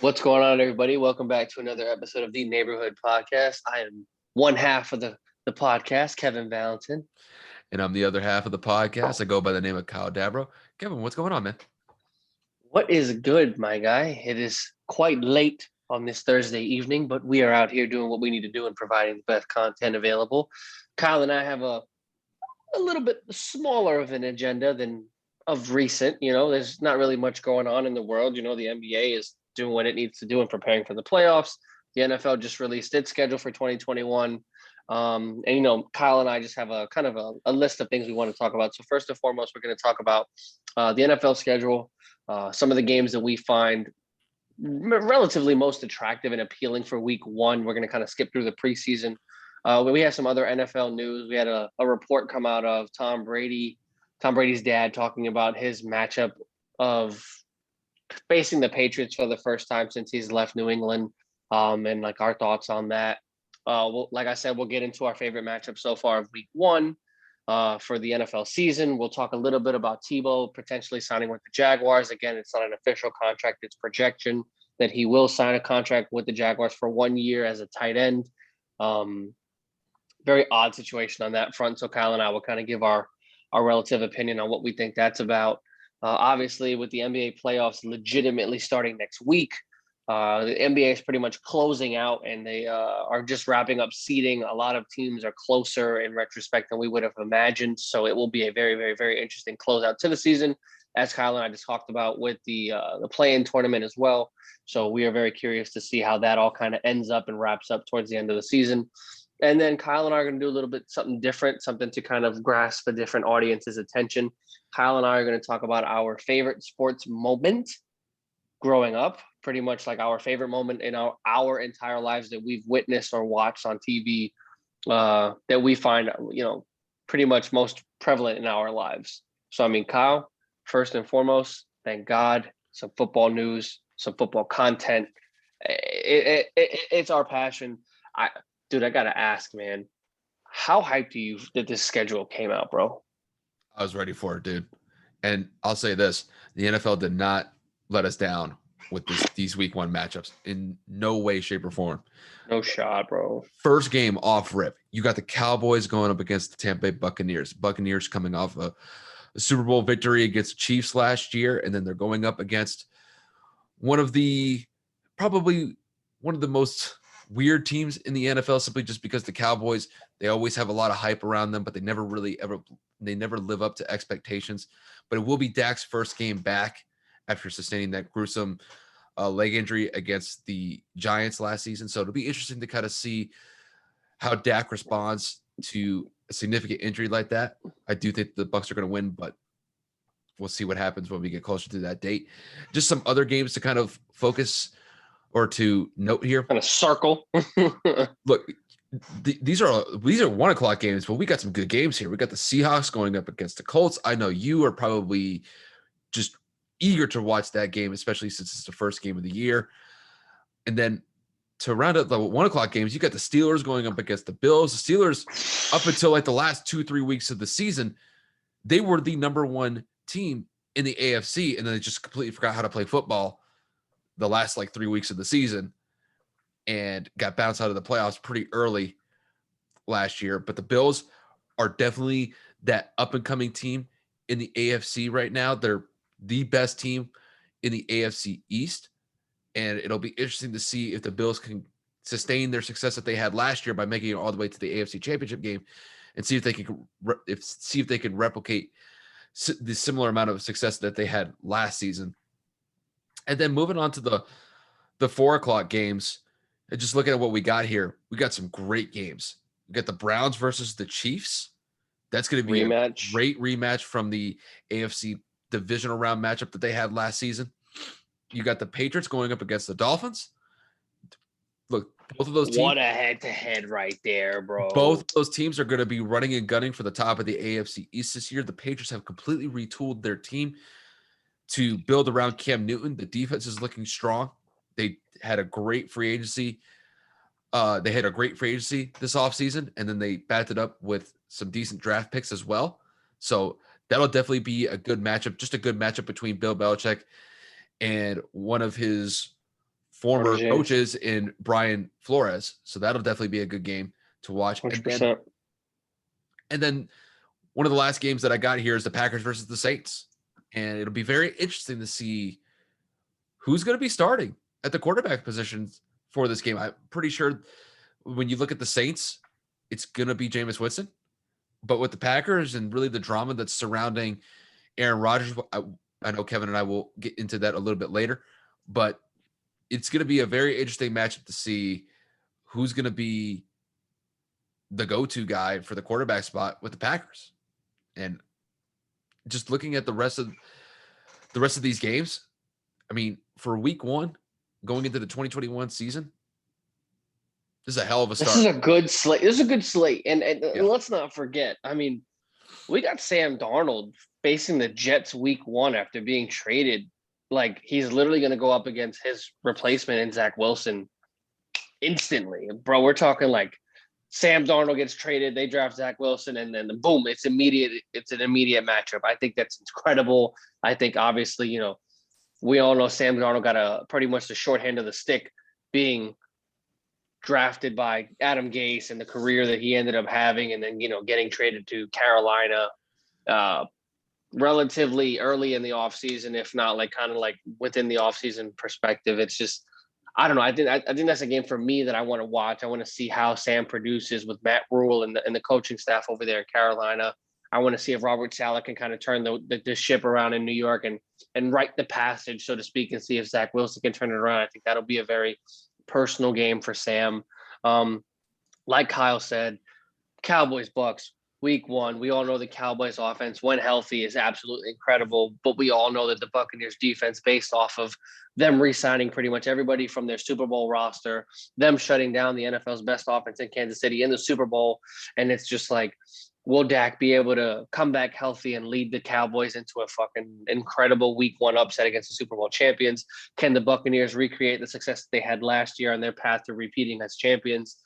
What's going on, everybody? Welcome back to another episode of the Neighborhood Podcast. I am one half of the podcast, Kevin Valentin. And I'm the other half of the podcast. I go by the name of Kyle Dabro. Kevin, what's going on, man? What is good, my guy? It is quite late on this Thursday evening, but we are out here doing what we need to do and providing the best content available. Kyle and I have a little bit smaller of an agenda than of recent. There's not really much going on in the world. The NBA is doing what it needs to do and preparing for the playoffs. The NFL just released its schedule for 2021. And Kyle and I just have a kind of a list of things we want to talk about. So first and foremost, we're going to talk about the NFL schedule, some of the games that we find relatively most attractive and appealing for week one. We're going to kind of skip through the preseason. We have some other NFL news. We had a report come out of Tom Brady's dad, talking about his matchup of facing the Patriots for the first time since he's left New England, and like our thoughts on that. Like I said, we'll get into our favorite matchup so far of week one for the NFL season. We'll talk a little bit about Tebow potentially signing with the Jaguars. Again, it's not an official contract. It's projection that he will sign a contract with the Jaguars for 1 year as a tight end. Very odd situation on that front. So Kyle and I will kind of give our relative opinion on what we think that's about. Obviously, with the NBA playoffs legitimately starting next week, the NBA is pretty much closing out, and they are just wrapping up seeding. A lot of teams are closer in retrospect than we would have imagined. So it will be a very, very, very interesting closeout to the season, as Kyle and I just talked about with the play-in tournament as well. So we are very curious to see how that all kind of ends up and wraps up towards the end of the season. And then Kyle and I are going to do a little bit something different, something to kind of grasp a different audience's attention. Kyle and I are going to talk about our favorite sports moment growing up, pretty much like our favorite moment in our entire lives that we've witnessed or watched on TV, that we find, pretty much most prevalent in our lives. So, Kyle, first and foremost, thank God, some football news, some football content. It's our passion. Dude, I gotta ask, man, how hyped are you that this schedule came out, bro? I was ready for it, dude. And I'll say this: the NFL did not let us down with these week one matchups in no way, shape, or form. No shot, bro. First game off rip, you got the Cowboys going up against the Tampa Bay Buccaneers. Buccaneers coming off a Super Bowl victory against the Chiefs last year, and then they're going up against probably one of the most weird teams in the NFL, simply just because the Cowboys, they always have a lot of hype around them, but they never live up to expectations. But it will be Dak's first game back after sustaining that gruesome leg injury against the Giants last season. So it'll be interesting to kind of see how Dak responds to a significant injury like that. I do think the Bucs are going to win, but we'll see what happens when we get closer to that date. Just some other games to kind of focus or to note here. Kind of circle. Look, these are 1 o'clock games, but we got some good games here. We got the Seahawks going up against the Colts. I know you are probably just eager to watch that game, especially since it's the first game of the year. And then to round up the 1 o'clock games, you got the Steelers going up against the Bills. The Steelers, up until like the last 2-3 weeks of the season, they were the number one team in the AFC, and then they just completely forgot how to play football the last 3 weeks of the season and got bounced out of the playoffs pretty early last year. But the Bills are definitely that up-and-coming team in the AFC right now. They're the best team in the AFC East, and it'll be interesting to see if the Bills can sustain their success that they had last year by making it all the way to the AFC Championship game, and see if they can replicate the similar amount of success that they had last season. And then moving on to the 4 o'clock games, and just looking at what we got here, we got some great games. We got the Browns versus the Chiefs. That's going to be a great rematch from the AFC divisional round matchup that they had last season. You got the Patriots going up against the Dolphins. Look, both of those teams. What a head-to-head right there, bro. Both of those teams are going to be running and gunning for the top of the AFC East this year. The Patriots have completely retooled their team to build around Cam Newton. The defense is looking strong. They had a great free agency. They had a great free agency this offseason, and then they backed it up with some decent draft picks as well. So that'll definitely be a good matchup, just a good matchup between Bill Belichick and one of his former Protege, coaches in Brian Flores. So that'll definitely be a good game to watch. And then 100%. one of the last games that I got here is the Packers versus the Saints. And it'll be very interesting to see who's going to be starting at the quarterback positions for this game. I'm pretty sure when you look at the Saints, it's going to be Jameis Winston. But with the Packers and really the drama that's surrounding Aaron Rodgers, I know Kevin and I will get into that a little bit later, but it's going to be a very interesting matchup to see who's going to be the go-to guy for the quarterback spot with the Packers. And just looking at the rest of these games, I mean, for week one, going into the 2021 season, this is a hell of a This start. is a good slate. This is a good slate. And Yeah. let's not forget, I mean, we got Sam Darnold facing the Jets week one after being traded. Like, he's literally going to go up against his replacement in Zach Wilson instantly. Bro, we're talking like Sam Darnold gets traded, they draft Zach Wilson, and then boom, it's immediate. It's an immediate matchup. I think that's incredible. I think obviously, we all know Sam Darnold got a pretty much the short hand of the stick being drafted by Adam Gase and the career that he ended up having, and then getting traded to Carolina relatively early in the offseason, if not like kind of like within the offseason perspective. It's just, I don't know. I think that's a game for me that I want to watch. I want to see how Sam produces with Matt Rule and the coaching staff over there in Carolina. I want to see if Robert Saleh can kind of turn the ship around in New York and right the passage, so to speak, and see if Zach Wilson can turn it around. I think that'll be a very personal game for Sam. Like Kyle said, Cowboys Bucs week one. We all know the Cowboys offense, when healthy, is absolutely incredible, but we all know that the Buccaneers defense, based off of them re-signing pretty much everybody from their Super Bowl roster, them shutting down the NFL's best offense in Kansas City in the Super Bowl, and it's just like, will Dak be able to come back healthy and lead the Cowboys into a fucking incredible week one upset against the Super Bowl champions? Can the Buccaneers recreate the success that they had last year on their path to repeating as champions?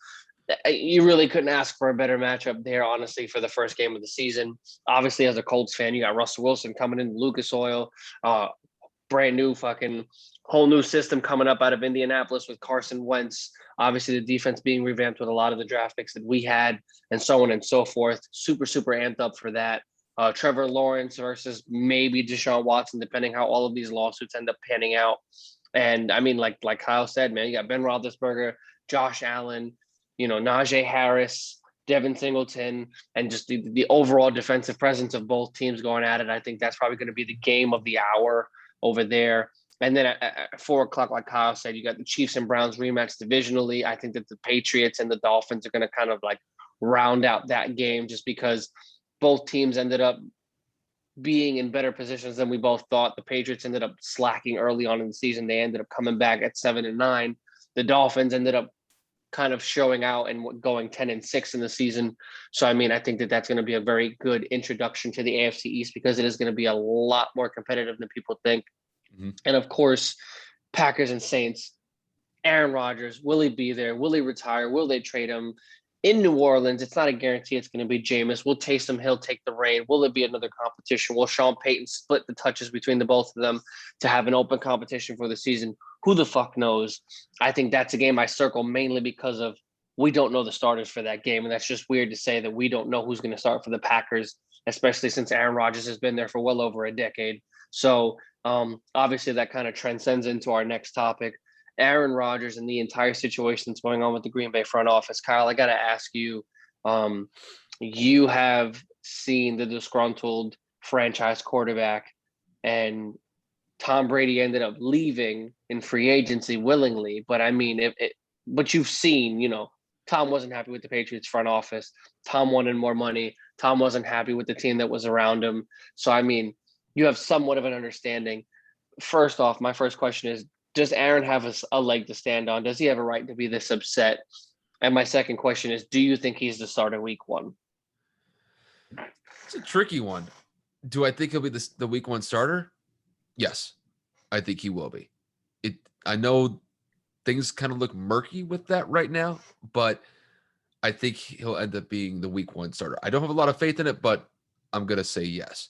You really couldn't ask for a better matchup there, honestly, for the first game of the season. Obviously, as a Colts fan, you got Russell Wilson coming in, Lucas Oil, brand new fucking whole new system coming up out of Indianapolis with Carson Wentz. Obviously, the defense being revamped with a lot of the draft picks that we had, and so on and so forth. Super, super amped up for that. Trevor Lawrence versus maybe Deshaun Watson, depending how all of these lawsuits end up panning out. And I mean, like Kyle said, man, you got Ben Roethlisberger, Josh Allen, Najee Harris, Devin Singleton, and just the overall defensive presence of both teams going at it. I think that's probably going to be the game of the hour over there. And then at 4:00, like Kyle said, you got the Chiefs and Browns rematch divisionally. I think that the Patriots and the Dolphins are going to kind of like round out that game, just because both teams ended up being in better positions than we both thought. The Patriots ended up slacking early on in the season. They ended up coming back at 7-9. The Dolphins ended up kind of showing out and going 10-6 in the season. So, I mean, I think that that's going to be a very good introduction to the AFC East, because it is going to be a lot more competitive than people think. Mm-hmm. And of course, Packers and Saints, Aaron Rodgers, will he be there? Will he retire? Will they trade him? In New Orleans, it's not a guarantee it's going to be Jameis. Will Taysom Hill take the reign? Will it be another competition? Will Sean Payton split the touches between the both of them to have an open competition for the season? Who the fuck knows? I think that's a game I circle mainly because of we don't know the starters for that game. And that's just weird to say that we don't know who's going to start for the Packers, especially since Aaron Rodgers has been there for well over a decade. So obviously that kind of transcends into our next topic. Aaron Rodgers and the entire situation that's going on with the Green Bay front office. Kyle, I got to ask you, you have seen the disgruntled franchise quarterback, and Tom Brady ended up leaving in free agency willingly. But I mean, but you've seen, Tom wasn't happy with the Patriots front office. Tom wanted more money. Tom wasn't happy with the team that was around him. So, I mean, you have somewhat of an understanding. First off, my first question is, does Aaron have a leg to stand on? Does he have a right to be this upset? And my second question is, do you think he's the starter week one? It's a tricky one. Do I think he'll be the week one starter? Yes, I think he will be. I know things kind of look murky with that right now, but I think he'll end up being the week one starter. I don't have a lot of faith in it, but I'm going to say yes.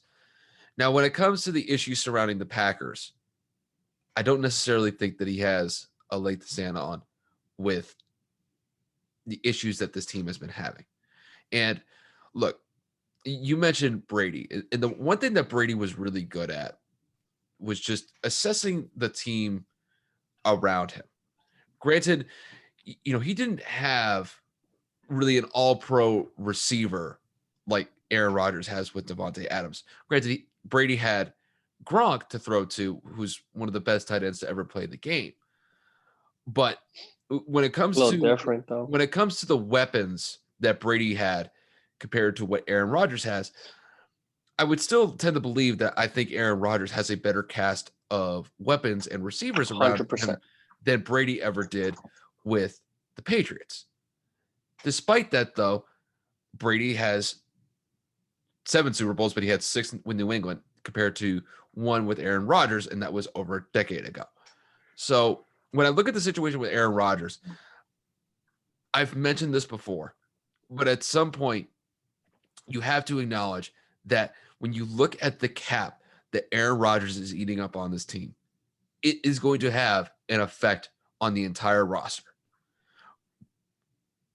Now, when it comes to the issues surrounding the Packers, I don't necessarily think that he has a leg to stand on with the issues that this team has been having. And look, you mentioned Brady, and the one thing that Brady was really good at was just assessing the team around him. Granted, he didn't have really an all-pro receiver like Aaron Rodgers has with Devontae Adams. Granted, Brady had Gronk to throw to, who's one of the best tight ends to ever play the game. But when it A comes little to different though. the weapons that Brady had compared to what Aaron Rodgers has, I would still tend to believe that I think Aaron Rodgers has a better cast of weapons and receivers around him 100%. than Brady ever did with the Patriots. Despite that, though, Brady has 7 Super Bowls, but he had 6 with New England compared to 1 with Aaron Rodgers, and that was over a decade ago. So when I look at the situation with Aaron Rodgers, I've mentioned this before, but at some point, you have to acknowledge that when you look at the cap that Aaron Rodgers is eating up on this team, it is going to have an effect on the entire roster.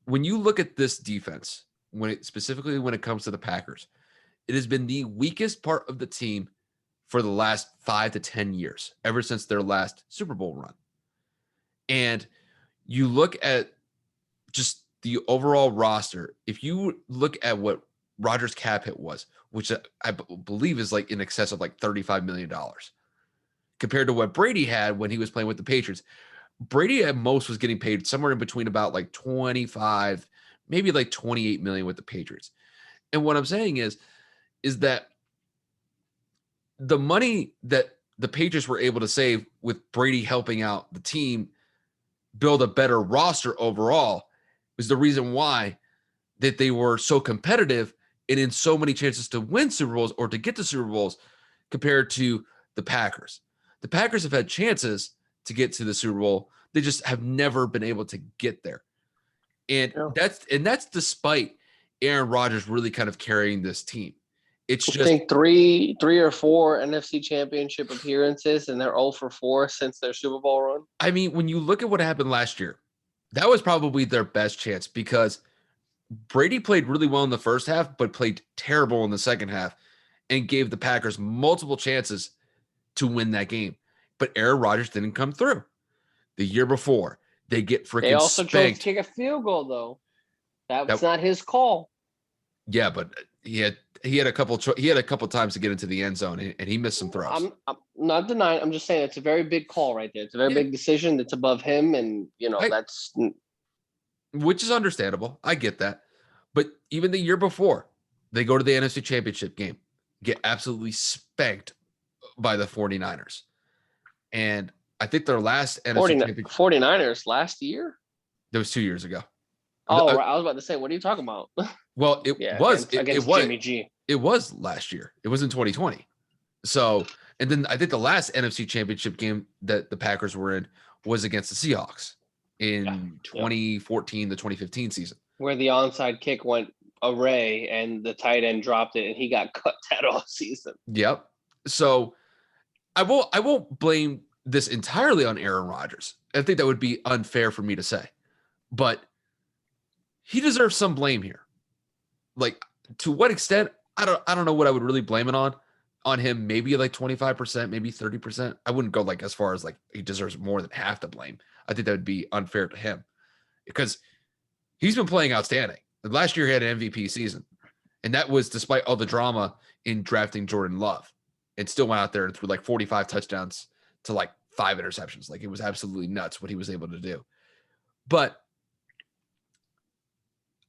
When you look at this defense, specifically when it comes to the Packers, it has been the weakest part of the team for the last 5 to 10 years, ever since their last Super Bowl run. And you look at just the overall roster, if you look at what Rodgers' cap hit was, which I believe is like in excess of like $35 million, compared to what Brady had when he was playing with the Patriots. Brady at most was getting paid somewhere in between about like 25, maybe like 28 million with the Patriots. And what I'm saying is that the money that the Patriots were able to save with Brady helping out the team build a better roster overall was the reason why that they were so competitive and in so many chances to win Super Bowls or to get to Super Bowls compared to the Packers. The Packers have had chances to get to the Super Bowl. They just have never been able to get there. And that's despite Aaron Rodgers really kind of carrying this team. It's I just think three or four NFC Championship appearances, and they're 0 for 4 since their Super Bowl run. I mean, when you look at what happened last year, that was probably their best chance because Brady played really well in the first half, but played terrible in the second half and gave the Packers multiple chances to win that game. But Aaron Rodgers didn't come through. The year before, they get They freaking also chose to spanked. kick a field goal, though. That was That, not his call. yeah, but he had a couple times to get into the end zone, and he missed some throws. I'm not denying. I'm just saying it's a very big call right there. It's a very Yeah. big decision that's above him, and that's Which is understandable. I get that. But even the year before, they go to the NFC Championship game, get absolutely spanked by the 49ers. And I think their last NFC Championship 49ers last year. that was 2 years ago. Oh, right. I was about to say, what are you talking about? Well, it Yeah, was against Jimmy G. It was last year. It was in 2020. So, and then I think the last NFC Championship game that the Packers were in was against the Seahawks in 2014, the 2015 season, where the onside kick went array and the tight end dropped it and he got cut that off season. Yep. So I won't blame this entirely on Aaron Rodgers. I think that would be unfair for me to say, but he deserves some blame here. Like, to what extent? I don't know what I would really blame it on him. Maybe like 25%, maybe 30%. I wouldn't go like as far as like he deserves more than half the blame. I think that would be unfair to him because he's been playing outstanding. Last year he had an MVP season, and that was despite all the drama in drafting Jordan Love, and still went out there and threw like 45 touchdowns to like 5 interceptions. Like, it was absolutely nuts what he was able to do. But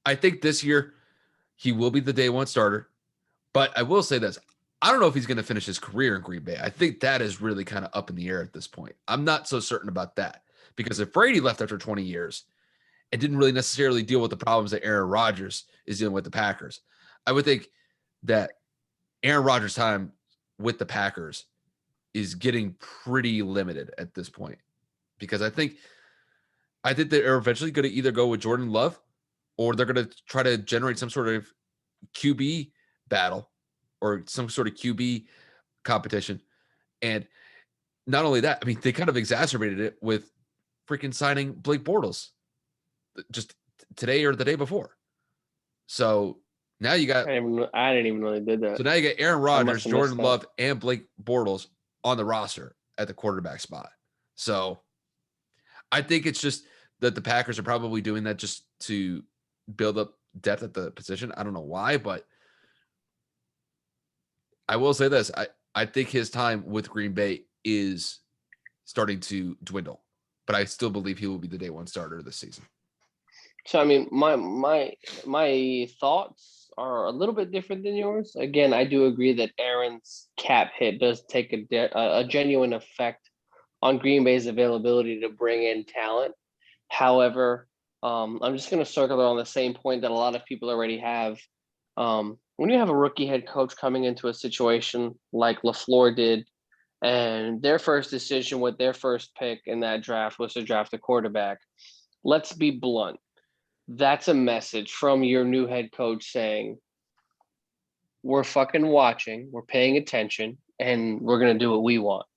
I think this year he will be the day one starter. But I will say this. I don't know if he's going to finish his career in Green Bay. I think that is really kind of up in the air at this point. I'm not so certain about that because if Brady left after 20 years and didn't really necessarily deal with the problems that Aaron Rodgers is dealing with the Packers, I would think that Aaron Rodgers' time with the Packers is getting pretty limited at this point because I think they're eventually going to either go with Jordan Love or they're going to try to generate some sort of QB battle or some sort of QB competition. And not only that, I mean, they kind of exacerbated it with freaking signing Blake Bortles just today or the day before. So now you got. I didn't even know they did that. So now you got Aaron I must Rodgers, have missed Jordan that. Love, and Blake Bortles on the roster at the quarterback spot. So I think it's just that the Packers are probably doing that just to build up depth at the position. I don't know why, but I will say this. I think his time with Green Bay is starting to dwindle, but I still believe he will be the day one starter this season. So I mean, my thoughts are a little bit different than yours. Again, I do agree that Aaron's cap hit does take a genuine effect on Green Bay's availability to bring in talent. However, I'm just going to circle on the same point that a lot of people already have. When you have a rookie head coach coming into a situation like LaFleur did, and their first decision with their first pick in that draft was to draft a quarterback, let's be blunt. That's a message from your new head coach saying, we're fucking watching, we're paying attention, and we're going to do what we want.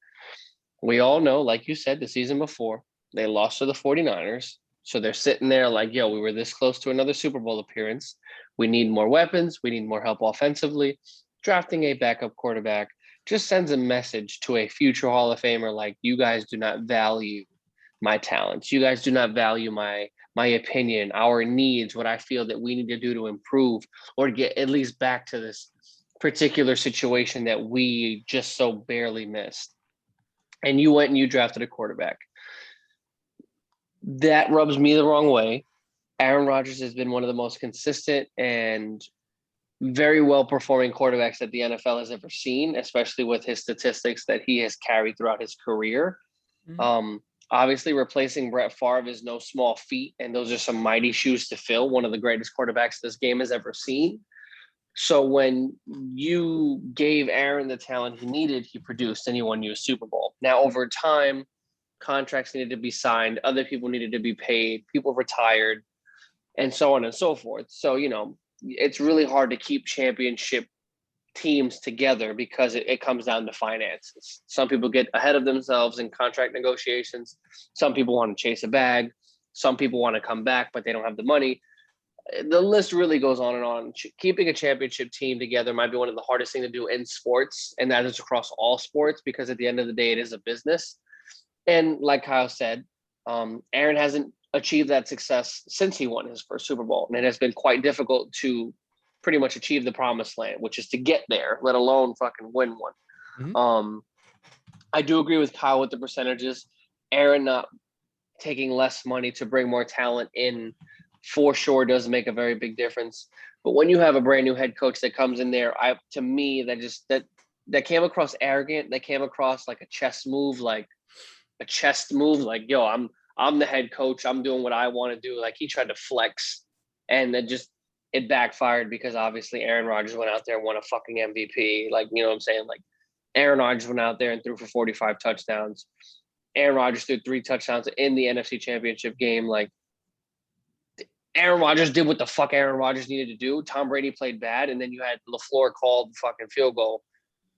We all know, like you said, the season before, they lost to the 49ers. So they're sitting there like, yo, we were this close to another Super Bowl appearance. We need more weapons. We need more help offensively. Drafting a backup quarterback just sends a message to a future Hall of Famer like, you guys do not value my talents. You guys do not value my opinion, our needs, what I feel that we need to do to improve or to get at least back to this particular situation that we just so barely missed. And you went and you drafted a quarterback. That rubs me the wrong way. Aaron Rodgers has been one of the most consistent and very well performing quarterbacks that the NFL has ever seen, especially with his statistics that he has carried throughout his career. Mm-hmm. Obviously, replacing Brett Favre is no small feat, and those are some mighty shoes to fill. One of the greatest quarterbacks this game has ever seen. So when you gave Aaron the talent he needed, he produced and he won you a Super Bowl. Now, over time, contracts needed to be signed, other people needed to be paid, people retired, and so on and so forth. So, it's really hard to keep championship teams together because it comes down to finances. Some people get ahead of themselves in contract negotiations. Some people want to chase a bag. Some people want to come back, but they don't have the money. The list really goes on and on. Keeping a championship team together might be one of the hardest things to do in sports, and that is across all sports because at the end of the day, it is a business. And like Kyle said, Aaron hasn't achieved that success since he won his first Super Bowl, and it has been quite difficult to pretty much achieve the promised land, which is to get there, let alone fucking win one. Mm-hmm. I do agree with Kyle with the percentages. Aaron not taking less money to bring more talent in for sure does make a very big difference. But when you have a brand new head coach that comes in there, to me, that came across arrogant. That came across like a chest move, like, yo, I'm the head coach. I'm doing what I want to do. Like he tried to flex, and then it backfired because obviously Aaron Rodgers went out there and won a fucking MVP. Like, you know what I'm saying? Like Aaron Rodgers went out there and threw for 45 touchdowns. Aaron Rodgers threw 3 touchdowns in the NFC Championship game. Like Aaron Rodgers did what the fuck Aaron Rodgers needed to do. Tom Brady played bad, and then you had LaFleur called the fucking field goal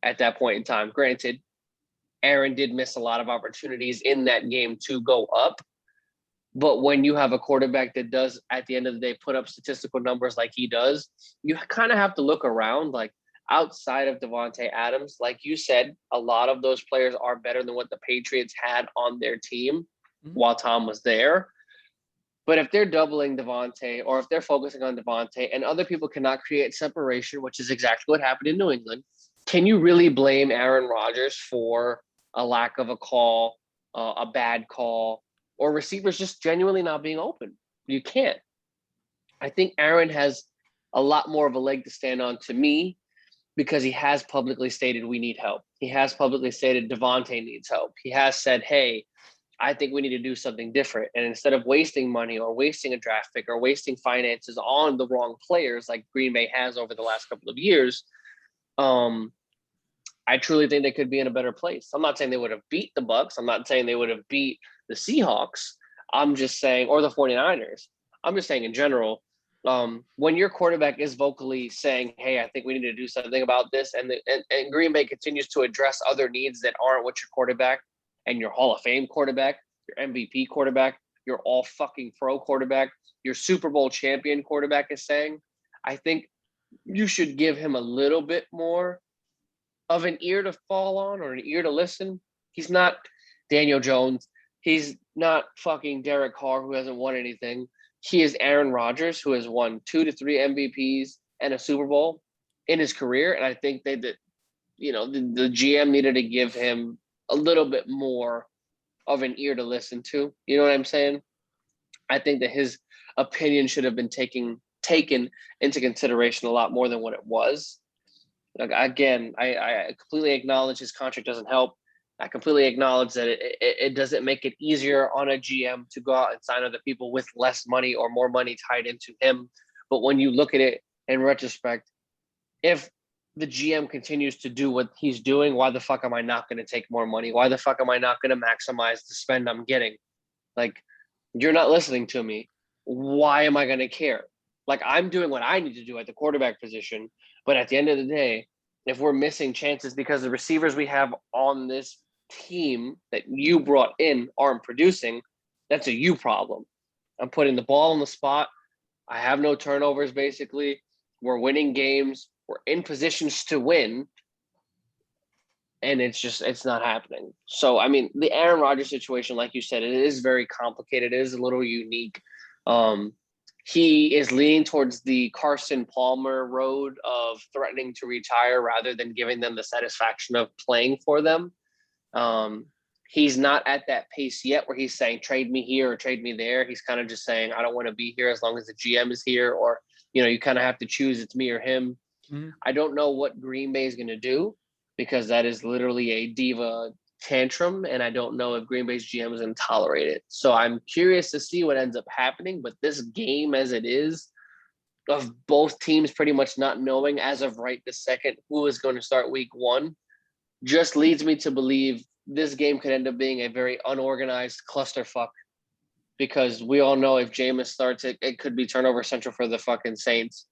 at that point in time. Granted, Aaron did miss a lot of opportunities in that game to go up. But when you have a quarterback that does, at the end of the day, put up statistical numbers like he does, you kind of have to look around. Like outside of Davante Adams, like you said, a lot of those players are better than what the Patriots had on their team while Tom was there. But if they're doubling Davante, or if they're focusing on Davante and other people cannot create separation, which is exactly what happened in New England, can you really blame Aaron Rodgers for a lack of a call, a bad call, or receivers just genuinely not being open? You can't. I think Aaron has a lot more of a leg to stand on, to me, because he has publicly stated we need help. He has publicly stated Davante needs help. He has said, hey, I think we need to do something different. And instead of wasting money or wasting a draft pick or wasting finances on the wrong players like Green Bay has over the last couple of years, I truly think they could be in a better place. I'm not saying they would have beat the Bucs. I'm not saying they would have beat the Seahawks. I'm just saying, or the 49ers. I'm just saying in general, when your quarterback is vocally saying, hey, I think we need to do something about this, and Green Bay continues to address other needs that aren't what your quarterback and your Hall of Fame quarterback your MVP quarterback, your all fucking pro quarterback, your Super Bowl champion quarterback is saying, I think you should give him a little bit more of an ear to fall on or an ear to listen. He's not Daniel Jones. He's not fucking Derek Carr, who hasn't won anything. He is Aaron Rodgers, who has won 2 to 3 MVPs and a Super Bowl in his career. And I think the GM needed to give him a little bit more of an ear to listen to. You know what I'm saying? I think that his opinion should have been taken into consideration a lot more than what it was. Like, again, I completely acknowledge his contract doesn't help. I completely acknowledge that it doesn't make it easier on a GM to go out and sign other people with less money or more money tied into him. But when you look at it in retrospect, if the GM continues to do what he's doing, why the fuck am I not going to take more money? Why the fuck am I not going to maximize the spend I'm getting? Like, you're not listening to me. Why am I going to care? Like, I'm doing what I need to do at the quarterback position. But at the end of the day, if we're missing chances because the receivers we have on this team that you brought in aren't producing, that's a you problem. I'm putting the ball on the spot. I have no turnovers, basically. We're winning games. We're in positions to win. And it's not happening. So, I mean, the Aaron Rodgers situation, like you said, it is very complicated. It is a little unique. He is leaning towards the Carson Palmer road of threatening to retire rather than giving them the satisfaction of playing for them. He's not at that pace yet where he's saying, trade me here or trade me there. He's kind of just saying, I don't want to be here as long as the GM is here, or, you kind of have to choose it's me or him. Mm-hmm. I don't know what Green Bay is going to do because that is literally a diva tantrum, and I don't know if Green Bay's GM is going to tolerate it. So I'm curious to see what ends up happening, but this game as it is, of both teams pretty much not knowing as of right this second who is going to start week 1, just leads me to believe this game could end up being a very unorganized clusterfuck, because we all know if Jameis starts, it could be turnover central for the fucking Saints.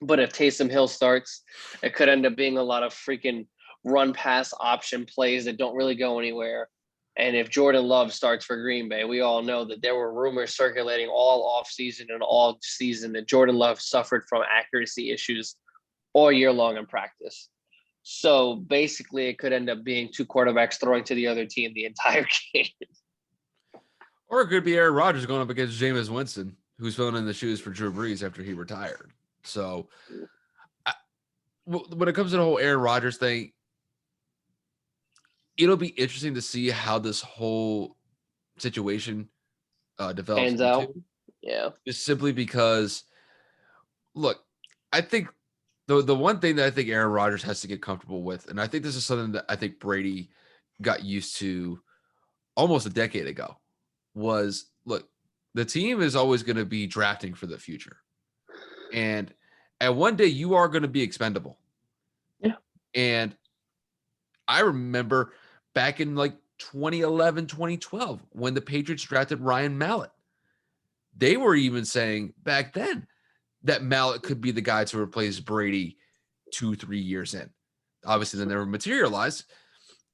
But if Taysom Hill starts, it could end up being a lot of freaking run pass option plays that don't really go anywhere. And if Jordan Love starts for Green Bay, we all know that there were rumors circulating all offseason and all season that Jordan Love suffered from accuracy issues all year long in practice. So basically, it could end up being 2 quarterbacks throwing to the other team the entire game. Or it could be Aaron Rodgers going up against Jameis Winston, who's filling in the shoes for Drew Brees after he retired. So when it comes to the whole Aaron Rodgers thing, it'll be interesting to see how this whole situation develops. Hands out. Yeah. Just simply because, look, I think the one thing that I think Aaron Rodgers has to get comfortable with, and I think this is something that I think Brady got used to almost a decade ago, was, look, the team is always going to be drafting for the future. And one day you are going to be expendable. Yeah. And I remember back in like 2011, 2012, when the Patriots drafted Ryan Mallett, they were even saying back then that Mallett could be the guy to replace Brady 2-3 years in. Obviously, then never materialized.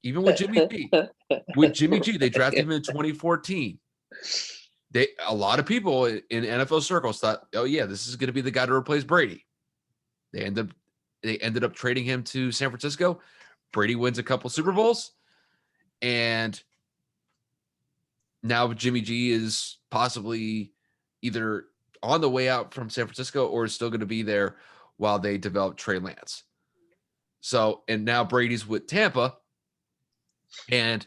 Even with Jimmy G. With Jimmy G, they drafted him in 2014. A lot of people in NFL circles thought, oh yeah, this is going to be the guy to replace Brady. They ended up trading him to San Francisco. Brady wins a couple Super Bowls, and now Jimmy G is possibly either on the way out from San Francisco or is still going to be there while they develop Trey Lance. So, and now Brady's with Tampa, and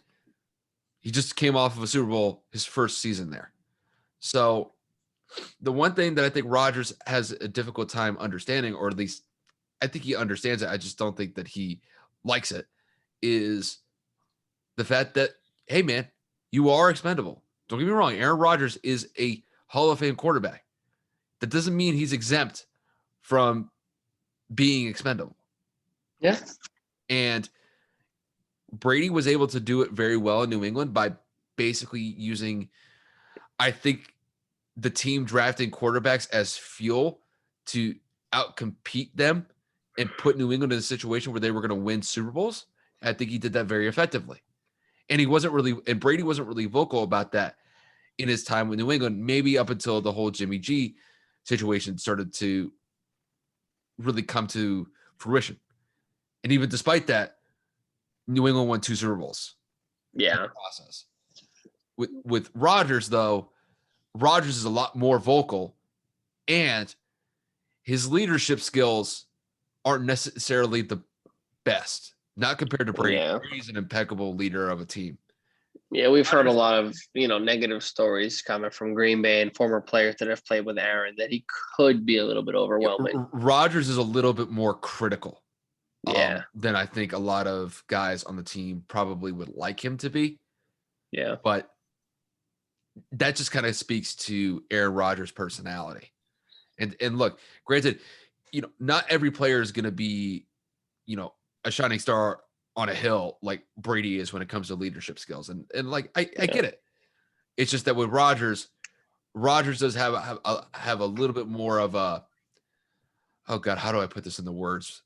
he just came off of a Super Bowl his first season there. So the one thing that I think Rodgers has a difficult time understanding, or at least I think he understands it, I just don't think that he likes it, is the fact that, hey, man, you are expendable. Don't get me wrong. Aaron Rodgers is a Hall of Fame quarterback. That doesn't mean he's exempt from being expendable. Yeah. And Brady was able to do it very well in New England by basically using, I think, the team drafting quarterbacks as fuel to outcompete them and put New England in a situation where they were going to win Super Bowls. I think he did that very effectively. and Brady wasn't really vocal about that in his time with New England, maybe up until the whole Jimmy G situation started to really come to fruition. And even despite that, New England won 2 Super Bowls in Yeah. the process. With Rodgers, though, Rodgers is a lot more vocal, and his leadership skills aren't necessarily the best, not compared to Brady. Yeah. Brady's an impeccable leader of a team. Yeah, we've heard a Rodgers, lot of, negative stories coming from Green Bay and former players that have played with Aaron that he could be a little bit overwhelming. Rodgers is a little bit more critical Yeah. than I think a lot of guys on the team probably would like him to be. Yeah. But that just kind of speaks to Aaron Rodgers' personality. And look, granted, not every player is going to be, a shining star on a hill like Brady is when it comes to leadership skills. And like I get it. It's just that with Rodgers does have a little bit more of a, oh God, how do I put this in the words?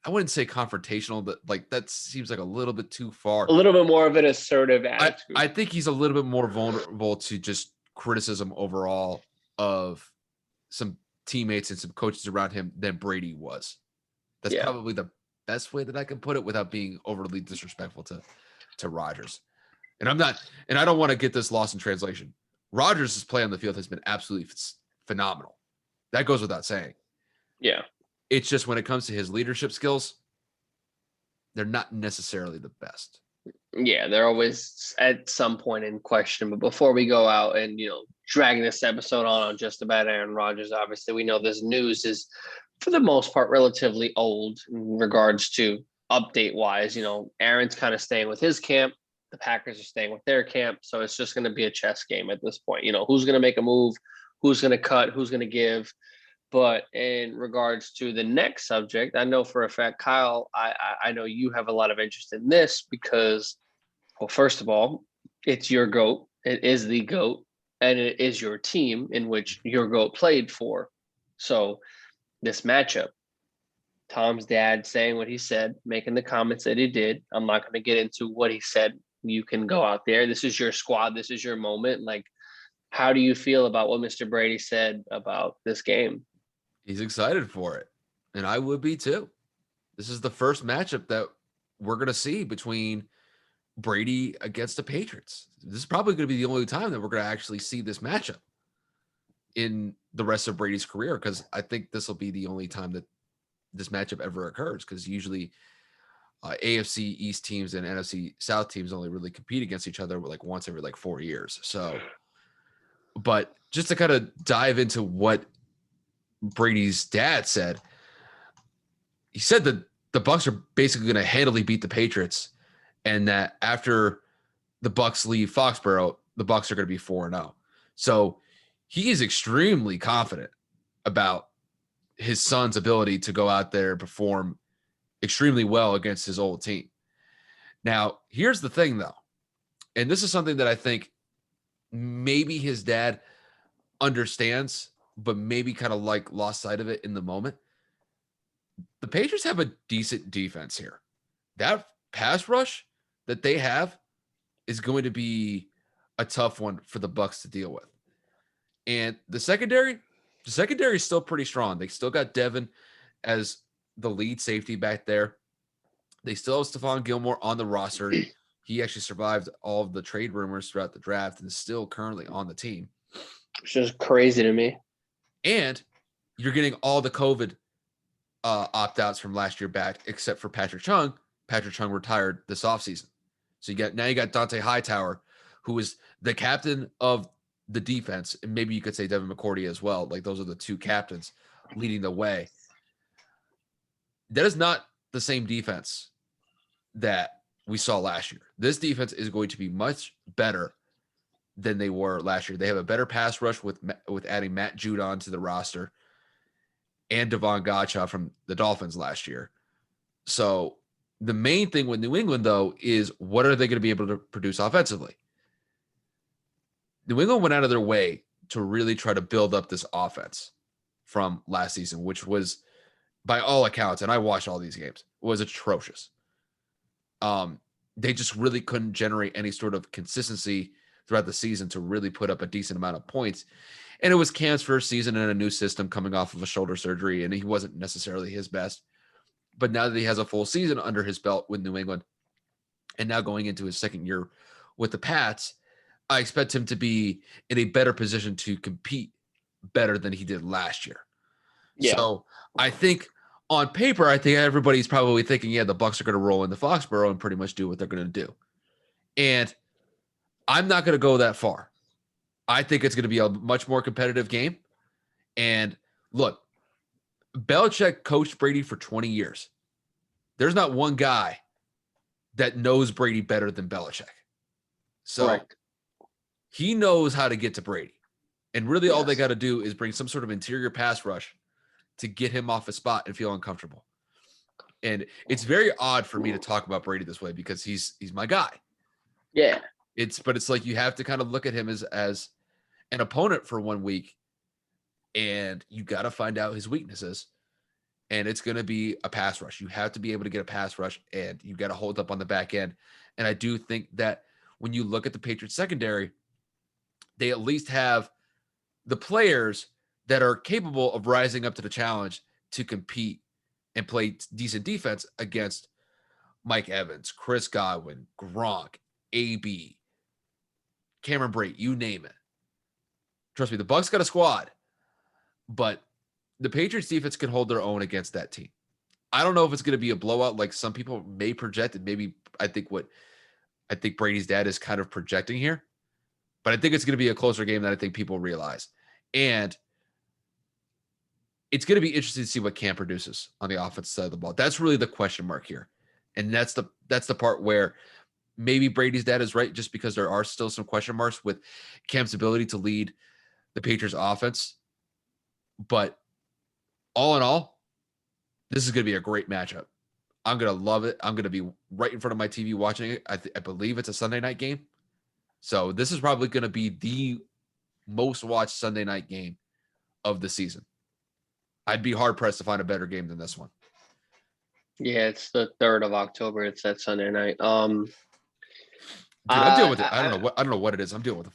I wouldn't say confrontational, but like that seems like a little bit too far. A little bit more of an assertive attitude. I think he's a little bit more vulnerable to just criticism overall of some teammates and some coaches around him than Brady was. That's probably the best way that I can put it without being overly disrespectful to Rodgers. And I don't want to get this lost in translation. Rodgers' play on the field has been absolutely phenomenal. That goes without saying. Yeah. It's just when it comes to his leadership skills, they're not necessarily the best. Yeah, they're always at some point in question. But before we go out and, drag this episode on just about Aaron Rodgers, obviously, we know this news is, for the most part, relatively old in regards to update wise. Aaron's kind of staying with his camp. The Packers are staying with their camp. So it's just going to be a chess game at this point. Who's going to make a move, who's going to cut, who's going to give. But in regards to the next subject, I know for a fact, Kyle, I know you have a lot of interest in this because, well, first of all, it's your GOAT. It is the GOAT, and it is your team in which your GOAT played for. So this matchup, Tom's dad saying what he said, making the comments that he did. I'm not going to get into what he said. You can go out there. This is your squad. This is your moment. Like, how do you feel about what Mr. Brady said about this game? He's excited for it, and I would be too. This is the first matchup that we're going to see between Brady against the Patriots. This is probably going to be the only time that we're going to actually see this matchup in the rest of Brady's career, because I think this will be the only time that this matchup ever occurs, because usually AFC East teams and NFC South teams only really compete against each other like once every 4 years. So, but just to kind of dive into what Brady's dad said, he said that the Bucs are basically going to handily beat the Patriots, and that after the Bucs leave Foxborough, the Bucs are going to be 4-0. So he is extremely confident about his son's ability to go out there and perform extremely well against his old team. Now, here's the thing, though, and this is something that I think maybe his dad understands, but maybe kind of lost sight of it in the moment. The Patriots have a decent defense here. That pass rush that they have is going to be a tough one for the Bucs to deal with. And the secondary is still pretty strong. They still got Devin as the lead safety back there. They still have Stephon Gilmore on the roster. He actually survived all of the trade rumors throughout the draft and is still currently on the team. It's just crazy to me. And you're getting all the COVID opt-outs from last year back, except for Patrick Chung. Patrick Chung retired this offseason. So you got Dante Hightower, who is the captain of the defense, and maybe you could say Devin McCourty as well. Like, those are the two captains leading the way. That is not the same defense that we saw last year. This defense is going to be much better than they were last year. They have a better pass rush with adding Matt Judon to the roster and Devon Gotcha from the Dolphins last year. So the main thing with New England, though, is what are they going to be able to produce offensively? New England went out of their way to really try to build up this offense from last season, which was, by all accounts, and I watched all these games, was atrocious. they just really couldn't generate any sort of consistency throughout the season to really put up a decent amount of points. And it was Cam's first season in a new system coming off of a shoulder surgery, and he wasn't necessarily his best. But now that he has a full season under his belt with New England and now going into his second year with the Pats, I expect him to be in a better position to compete better than he did last year. Yeah. So I think on paper, I think everybody's probably thinking, yeah, the Bucs are going to roll into Foxborough and pretty much do what they're going to do. And I'm not going to go that far. I think it's going to be a much more competitive game. And look, Belichick coached Brady for 20 years. There's not one guy that knows Brady better than Belichick. So Correct. he knows how to get to Brady. And really all they Yes. got to do is bring some sort of interior pass rush to get him off a spot and feel uncomfortable. And it's very odd for me to talk about Brady this way because he's my guy. Yeah. But it's like you have to kind of look at him as an opponent for 1 week, and you got to find out his weaknesses. And it's going to be a pass rush. You have to be able to get a pass rush, and you got to hold up on the back end. And I do think that when you look at the Patriots secondary, they at least have the players that are capable of rising up to the challenge to compete and play decent defense against Mike Evans, Chris Godwin, Gronk, AB, Cameron Brate, you name it. Trust me, the Bucs got a squad, but the Patriots defense can hold their own against that team. I don't know if it's going to be a blowout like some people may project, and maybe I think Brady's dad is kind of projecting here, but I think it's going to be a closer game than I think people realize. And it's going to be interesting to see what Cam produces on the offensive side of the ball. That's really the question mark here. And that's the part where maybe Brady's dad is right, just because there are still some question marks with Cam's ability to lead the Patriots offense. But all in all, this is going to be a great matchup. I'm going to love it. I'm going to be right in front of my TV watching it. I believe it's a Sunday night game. So this is probably going to be the most watched Sunday night game of the season. I'd be hard pressed to find a better game than this one. Yeah, it's the 3rd of October. It's that Sunday night. Dude, I'm dealing with it. I don't know what it is. I'm dealing with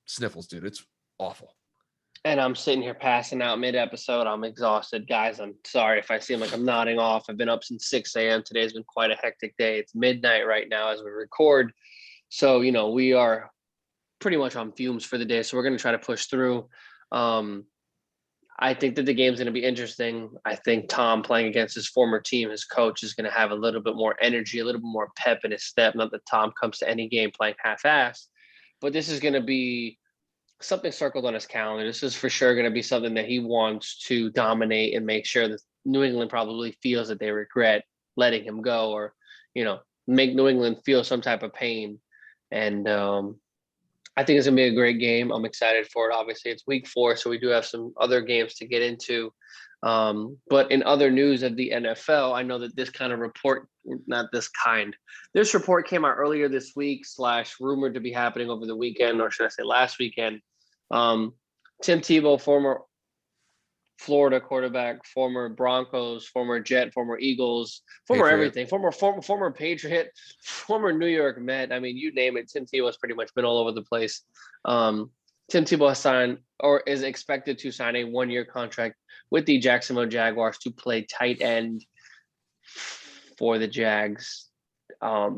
sniffles, dude. It's awful. And I'm sitting here passing out mid-episode. I'm exhausted. Guys, I'm sorry if I seem like I'm nodding off. I've been up since 6 a.m. Today's been quite a hectic day. It's midnight right now as we record. So, we are pretty much on fumes for the day. So we're going to try to push through. I think that the game's going to be interesting. I think Tom playing against his former team, his coach, is going to have a little bit more energy, a little bit more pep in his step. Not that Tom comes to any game playing half-assed, but this is going to be something circled on his calendar. This is for sure going to be something that he wants to dominate and make sure that New England probably feels that they regret letting him go, or, make New England feel some type of pain. And I think it's going to be a great game. I'm excited for it. Obviously, it's week 4, so we do have some other games to get into. But in other news of the NFL, I know that this report came out earlier this week / rumored to be happening over the weekend, or should I say last weekend. Tim Tebow, former Florida quarterback, former Broncos, former Jet, former Eagles, former Patriot. everything, former Patriot, former New York Met. I mean, you name it. Tim Tebow has pretty much been all over the place. Tim Tebow has signed, or is expected to sign, a 1-year contract with the Jacksonville Jaguars to play tight end for the Jags. I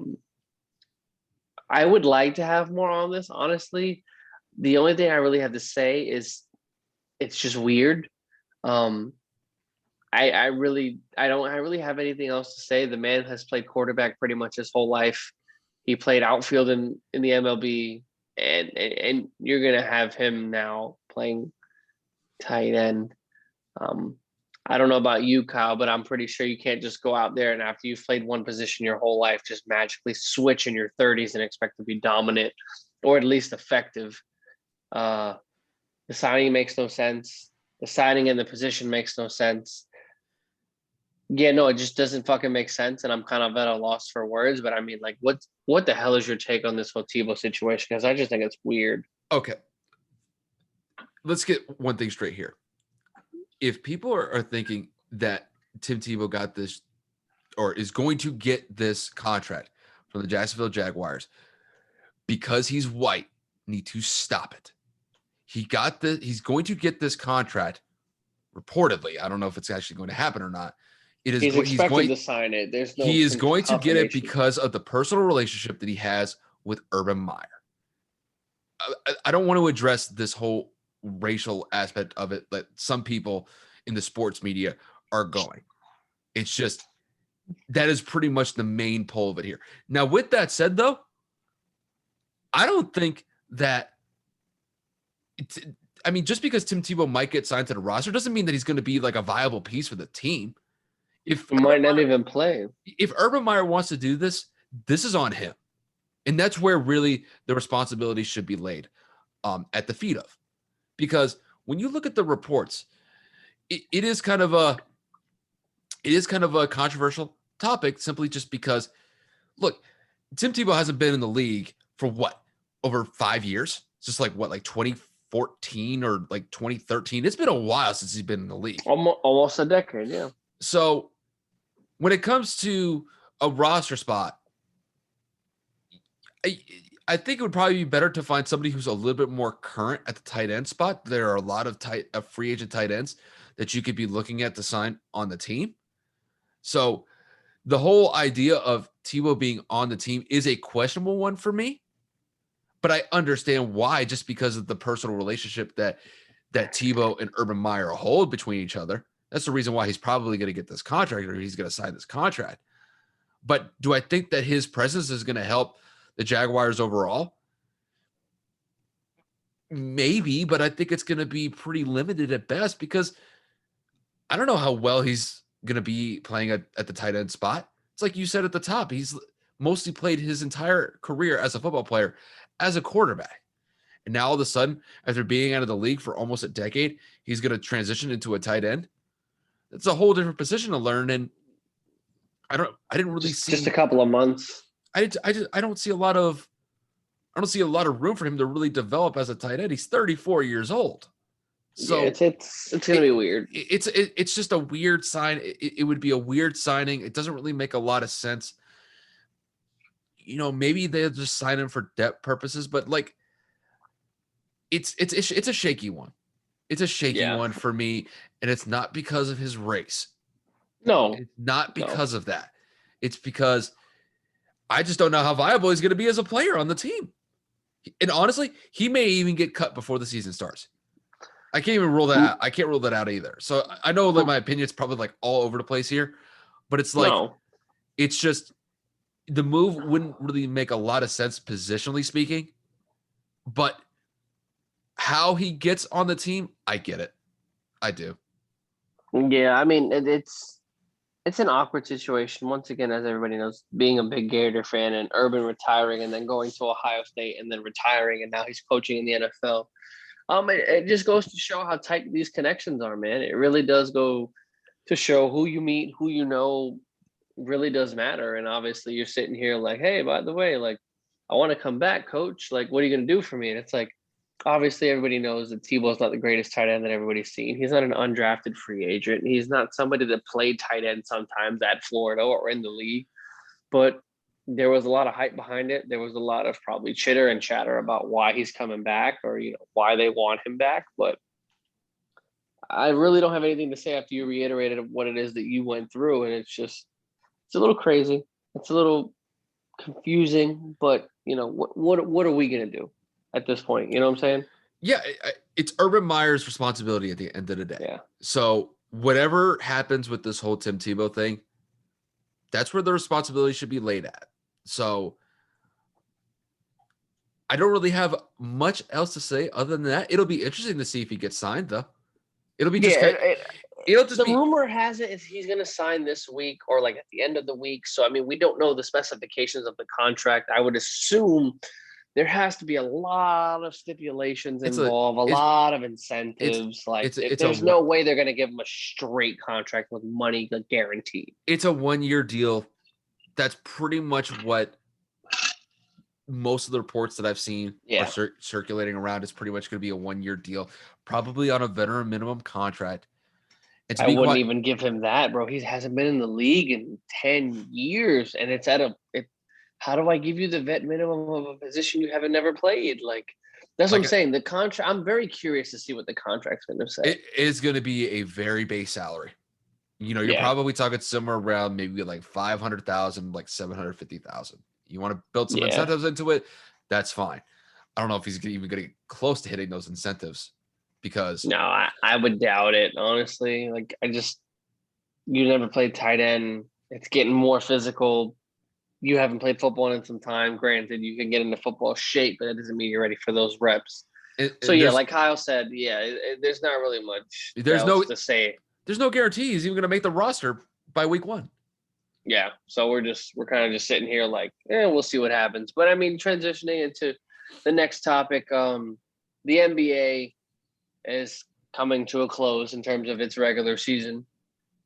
would like to have more on this, honestly. The only thing I really have to say is it's just weird. I really don't have anything else to say. The man has played quarterback pretty much his whole life. He played outfield in the MLB, and you're gonna have him now playing tight end. I don't know about you, Kyle, but I'm pretty sure you can't just go out there and after you've played one position your whole life, just magically switch in your 30s and expect to be dominant or at least effective. The signing makes no sense. The signing and the position makes no sense. Yeah, no, it just doesn't fucking make sense. And I'm kind of at a loss for words, but I mean, like, what the hell is your take on this whole Tebow situation? Because I just think it's weird. Okay. Let's get one thing straight here. If people are thinking that Tim Tebow got this or is going to get this contract from the Jacksonville Jaguars, because he's white, need to stop it. He's going to get this contract reportedly. I don't know if it's actually going to happen or not. He's expected to sign it. There's no he is going to get it confirmation. because of the personal relationship that he has with Urban Meyer. I don't want to address this whole racial aspect of it that some people in the sports media are going. It's just that is pretty much the main pull of it here. Now, with that said, though, I don't think that just because Tim Tebow might get signed to the roster doesn't mean that he's going to be like a viable piece for the team. He might not even play. If Urban Meyer wants to do this, this is on him. And that's where really the responsibility should be laid at the feet of. Because when you look at the reports, it is kind of a controversial topic simply just because, look, Tim Tebow hasn't been in the league for what? Over 5 years? It's just like 2014 or like 2013. It's been a while since he's been in the league. Almost a decade, yeah. So when it comes to a roster spot, I think it would probably be better to find somebody who's a little bit more current at the tight end spot. There are a lot of free agent tight ends that you could be looking at to sign on the team. So the whole idea of Tebow being on the team is a questionable one for me, but I understand why, just because of the personal relationship that Tebow and Urban Meyer hold between each other. That's the reason why he's probably going to get this contract, or he's going to sign this contract. But do I think that his presence is going to help the Jaguars overall? Maybe, but I think it's going to be pretty limited at best, because I don't know how well he's going to be playing at the tight end spot. It's like you said at the top, he's mostly played his entire career as a football player as a quarterback. And now all of a sudden, after being out of the league for almost a decade, he's going to transition into a tight end. It's a whole different position to learn. And I didn't really see just a couple of months. I don't see a lot of room for him to really develop as a tight end. He's 34 years old. So yeah, it's going to be weird. It's just a weird sign. It would be a weird signing. It doesn't really make a lot of sense. Maybe they'll just sign him for depth purposes, but like it's a shaky one. It's a shaky one for me, and it's not because of his race. No, it's not because of that. It's because I just don't know how viable he's going to be as a player on the team. And honestly, he may even get cut before the season starts. I can't even rule that out. I can't rule that out either. So I know that my opinion is probably like all over the place here, but it's like, it's just the move wouldn't really make a lot of sense positionally speaking, but how he gets on the team, I get it. I do. Yeah, I mean, it's an awkward situation. Once again, as everybody knows, being a big Gator fan and Urban retiring and then going to Ohio State and then retiring, and now he's coaching in the NFL. It just goes to show how tight these connections are, man. It really does go to show who you meet, who you know, really does matter. And obviously, you're sitting here like, hey, by the way, like, I want to come back, coach. Like, what are you going to do for me? And it's like, obviously, everybody knows that Tebow's not the greatest tight end that everybody's seen. He's not an undrafted free agent. He's not somebody that played tight end sometimes at Florida or in the league. But there was a lot of hype behind it. There was a lot of probably chitter and chatter about why he's coming back, or why they want him back. But I really don't have anything to say after you reiterated what it is that you went through, and it's a little crazy. It's a little confusing, but what are we gonna do at this point? You know what I'm saying? Yeah, it's Urban Meyer's responsibility at the end of the day. Yeah. So whatever happens with this whole Tim Tebow thing, that's where the responsibility should be laid at. So I don't really have much else to say other than that. It'll be interesting to see if he gets signed, though. It'll be just the rumor has it is he's going to sign this week or like at the end of the week. So I mean, we don't know the specifications of the contract. I would assume there has to be a lot of stipulations involved, a lot of incentives. There's no way they're going to give him a straight contract with money guaranteed. It's a 1-year deal. That's pretty much what most of the reports that I've seen are circulating around. Is pretty much going to be a 1-year deal, probably on a veteran minimum contract. And I wouldn't even give him that, bro. He hasn't been in the league in 10 years, and it's How do I give you the vet minimum of a position you haven't never played? Like, that's what I'm Like saying. The contract. I'm very curious to see what the contract's going to say. it is going to be a very base salary. You're Yeah, probably talking somewhere around maybe like 500,000, like 750,000. You want to build some yeah. incentives into it, that's fine. I don't know if he's even going to get close to hitting those incentives because No, I would doubt it, honestly. Like, you never played tight end. It's getting more physical. You haven't played football in some time. Granted, you can get into football shape, but that doesn't mean you're ready for those reps. So, yeah, there's like Kyle said, yeah, there's not really much there's else no to say. there's no guarantee he's even going to make the roster by week 1. Yeah, so we're kind of just sitting here like, we'll see what happens. But I mean, transitioning into the next topic, the NBA is coming to a close in terms of its regular season.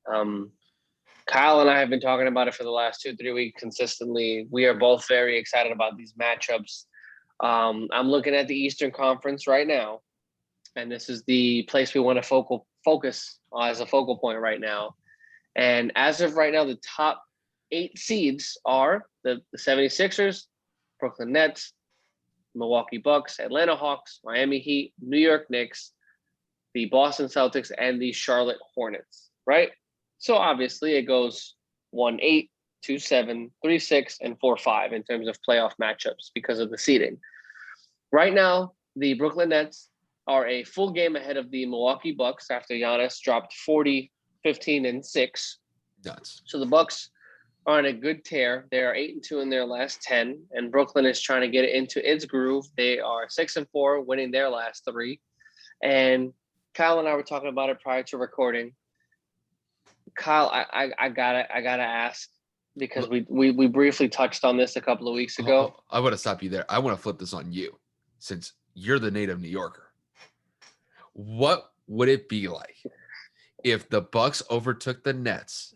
Kyle and I have been talking about it for the last 2-3 weeks consistently. We are both very excited about these matchups. I'm looking at the Eastern Conference right now, and this is the place we want to focus as a focal point right now. And as of right now, the top 8 seeds are the 76ers, Brooklyn Nets, Milwaukee Bucks, Atlanta Hawks, Miami Heat, New York Knicks, the Boston Celtics, and the Charlotte Hornets, right? So obviously it goes 1-8, 2-7, 3-6, and 4-5 in terms of playoff matchups because of the seeding. Right now, the Brooklyn Nets are a full game ahead of the Milwaukee Bucks after Giannis dropped 40, 15, and 6. Nuts. So the Bucks are on a good tear. They are 8-2 in their last 10, and Brooklyn is trying to get it into its groove. They are 6-4, winning their last 3. And Kyle and I were talking about it prior to recording. Kyle, I gotta ask because we briefly touched on this a couple of weeks ago. I want to stop you there. I want to flip this on you since you're the native New Yorker. What would it be like if the Bucks overtook the Nets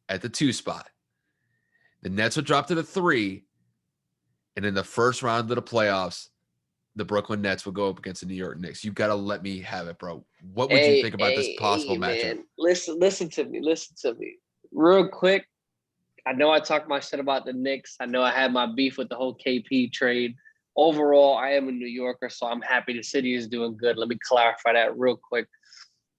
at the 2 spot? The Nets would drop to the 3, and in the first round of the playoffs, the Brooklyn Nets would go up against the New York Knicks. You got to let me have it, bro. What would you think about this possible matchup? Man, listen to me, real quick. I know I talked my shit about the Knicks. I know I had my beef with the whole KP trade. Overall, I am a New Yorker, so I'm happy the city is doing good. Let me clarify that real quick.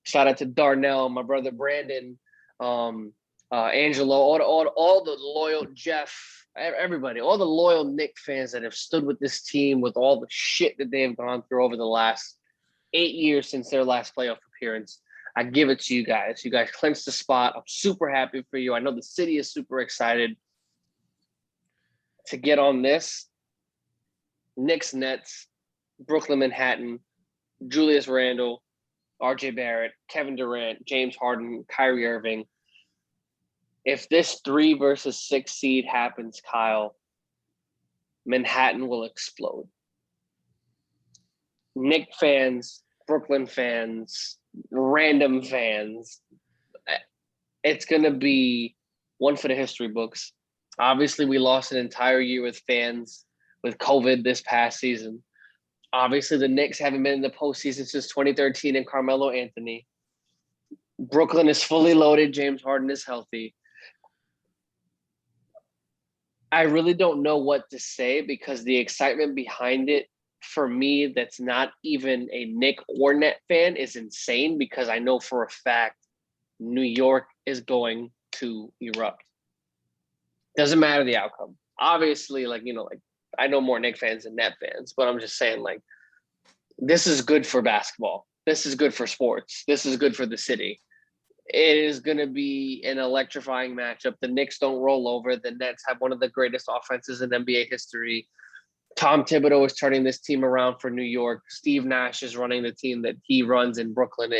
Shout out to Darnell, my brother Brandon, Angelo, all the loyal Jeff, everybody, all the loyal Knick fans that have stood with this team with all the shit that they have gone through over the last 8 years since their last playoff appearance. I give it to you guys. You guys clinched the spot. I'm super happy for you. I know the city is super excited to get on this. Knicks, Nets, Brooklyn, Manhattan, Julius Randle, RJ Barrett, Kevin Durant, James Harden, Kyrie Irving. If this 3 versus 6 seed happens, Kyle, Manhattan will explode. Knicks fans, Brooklyn fans, random fans, it's going to be one for the history books. Obviously, we lost an entire year with fans with COVID this past season. Obviously, the Knicks haven't been in the postseason since 2013 and Carmelo Anthony. Brooklyn is fully loaded. James Harden is healthy. I really don't know what to say because the excitement behind it for me that's not even a Knick or Net fan is insane because I know for a fact New York is going to erupt. Doesn't matter the outcome. Obviously, like I know more Knick fans than Net fans, but I'm just saying this is good for basketball. This is good for sports. This is good for the city. It is going to be an electrifying matchup. The Knicks don't roll over. The Nets have one of the greatest offenses in NBA history. Tom Thibodeau is turning this team around for New York. Steve Nash is running the team that he runs in Brooklyn.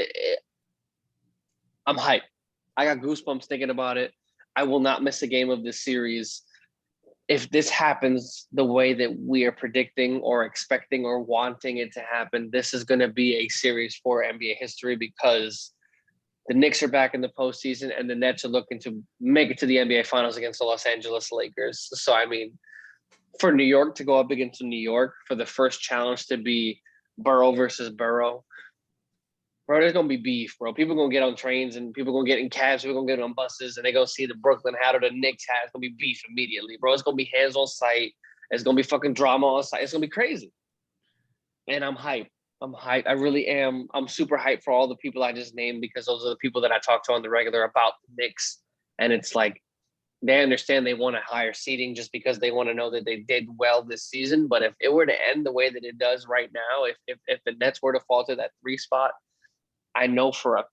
I'm hyped. I got goosebumps thinking about it. I will not miss a game of this series. If this happens the way that we are predicting or expecting or wanting it to happen, this is going to be a series for NBA history because the Knicks are back in the postseason and the Nets are looking to make it to the NBA Finals against the Los Angeles Lakers. So, I mean, for New York to go up against New York for the first challenge to be Borough versus Borough, Bro, there's gonna be beef, bro. People gonna get on trains and people gonna get in cabs, people gonna get on buses, and they gonna see the Brooklyn hat or the Knicks hat. It's gonna be beef immediately, bro. It's gonna be hands on site. It's gonna be fucking drama on site. It's gonna be crazy. And I'm hyped. I'm hyped. I really am. I'm super hyped for all the people I just named because those are the people that I talk to on the regular about the Knicks. And it's like they understand they want a higher seating just because they want to know that they did well this season. But if it were to end the way that it does right now, if the Nets were to fall to that 3 spot, I know for a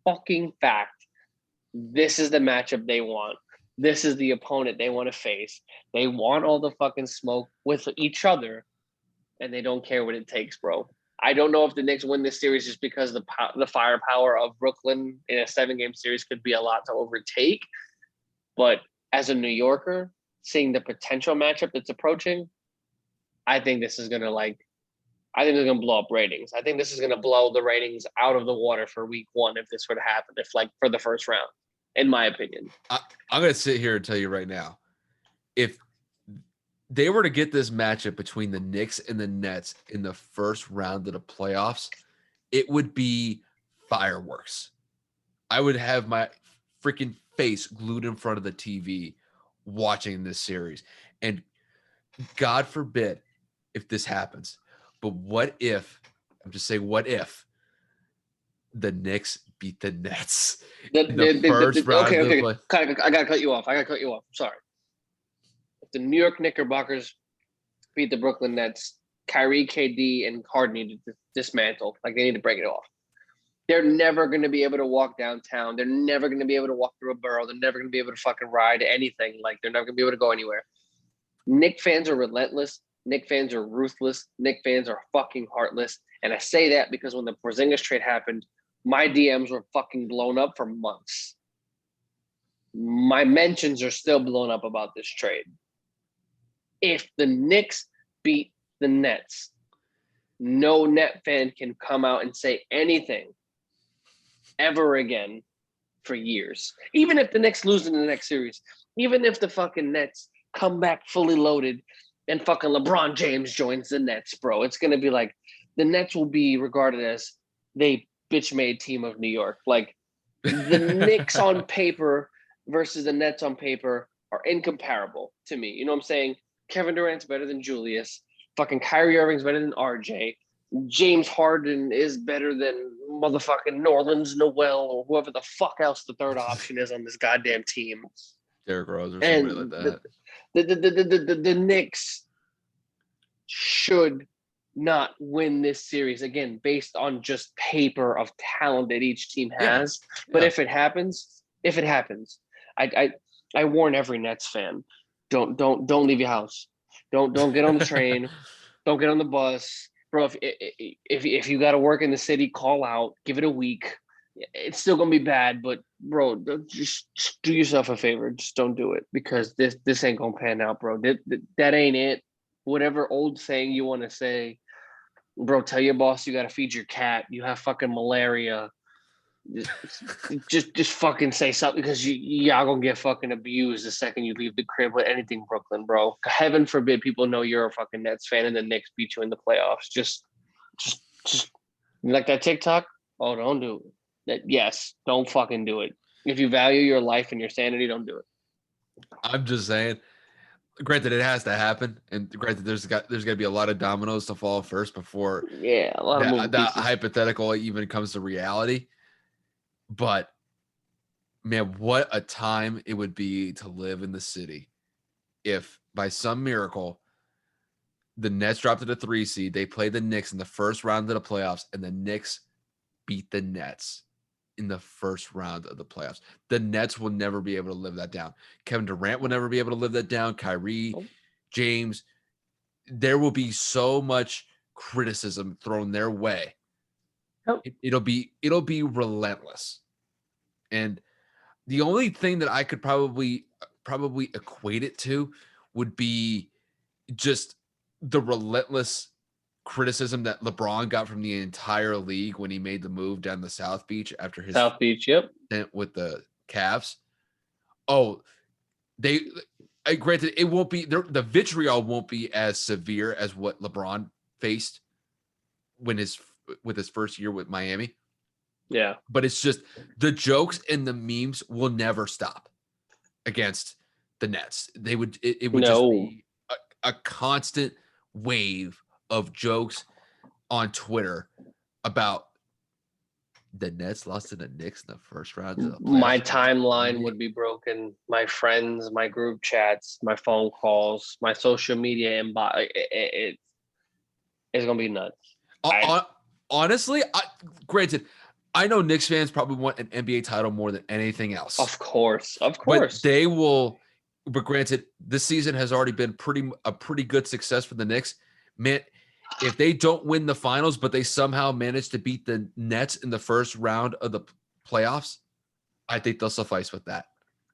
fucking fact this is the matchup they want. This is the opponent they want to face. They want all the fucking smoke with each other, and they don't care what it takes, bro. I don't know if the Knicks win this series just because the firepower of Brooklyn in a 7-game series could be a lot to overtake. But as a New Yorker, seeing the potential matchup that's approaching, I think this is gonna blow up ratings. I think this is gonna blow the ratings out of the water for week 1 if this were to happen, if like for the first round, in my opinion. I'm gonna sit here and tell you right now, if they were to get this matchup between the Knicks and the Nets in the first round of the playoffs, it would be fireworks. I would have my freaking face glued in front of the TV watching this series. And God forbid if this happens. But what if, I'm just saying, what if the Knicks beat the Nets in the first round of the play? I gotta cut you off. Sorry. If the New York Knickerbockers beat the Brooklyn Nets, Kyrie, KD, and Harden need to dismantle. Like they need to break it off. They're never going to be able to walk downtown. They're never going to be able to walk through a borough. They're never going to be able to fucking ride anything. Like they're never going to be able to go anywhere. Knick fans are relentless. Knick fans are ruthless. Knick fans are fucking heartless. And I say that because when the Porzingis trade happened, my DMs were fucking blown up for months. My mentions are still blown up about this trade. If the Knicks beat the Nets, no Net fan can come out and say anything ever again for years. Even if the Knicks lose in the next series, even if the fucking Nets come back fully loaded and fucking LeBron James joins the Nets, bro, it's going to be like the Nets will be regarded as the bitch-made team of New York. Like the Knicks on paper versus the Nets on paper are incomparable to me. You know what I'm saying? Kevin Durant's better than Julius. Fucking Kyrie Irving's better than RJ. James Harden is better than motherfucking Norlands Noel or whoever the fuck else the third option is on this goddamn team. Derrick Rose or somebody like that. The Knicks should not win this series again based on just paper of talent that each team has. Yeah. But if it happens, I warn every Nets fan: don't leave your house. Don't get on the train. Don't get on the bus, bro. If you got to work in the city, call out. Give it a week. It's still gonna be bad, but bro, just do yourself a favor. Just don't do it because this ain't gonna pan out, bro. That ain't it. Whatever old saying you want to say, bro. Tell your boss you got to feed your cat. You have fucking malaria. Just fucking say something because y'all gonna get fucking abused the second you leave the crib with anything Brooklyn, bro. Heaven forbid people know you're a fucking Nets fan and the Knicks beat you in the playoffs. Just like that TikTok. Oh, don't do it. Yes, don't fucking do it. If you value your life and your sanity, don't do it. I'm just saying. Granted, it has to happen, and granted, there's got to be a lot of dominoes to fall first before a lot of that hypothetical even comes to reality. But man, what a time it would be to live in the city if by some miracle the Nets dropped to the 3 seed, they played the Knicks in the first round of the playoffs, and the Knicks beat the Nets in the first round of the playoffs. The Nets will never be able to live that down. Kevin Durant will never be able to live that down. Kyrie, James, there will be so much criticism thrown their way. It'll be relentless. And the only thing that I could probably equate it to would be just the relentless criticism that LeBron got from the entire league when he made the move down the South Beach after his South Beach, yep, with the Cavs. Oh, granted, it won't be the vitriol won't be as severe as what LeBron faced when his with his first year with Miami. Yeah. But it's just the jokes and the memes will never stop against the Nets. It would just No. be a constant wave of jokes on Twitter about the Nets lost to the Knicks in the first round of the My playoffs. timeline would be broken. My friends, my group chats, my phone calls, my social media inbox. It's gonna be nuts. Honestly, granted, I know Knicks fans probably want an NBA title more than anything else. Of course. But they will. But granted, this season has already been a pretty good success for the Knicks. Man, if they don't win the finals, but they somehow manage to beat the Nets in the first round of the playoffs, I think they'll suffice with that.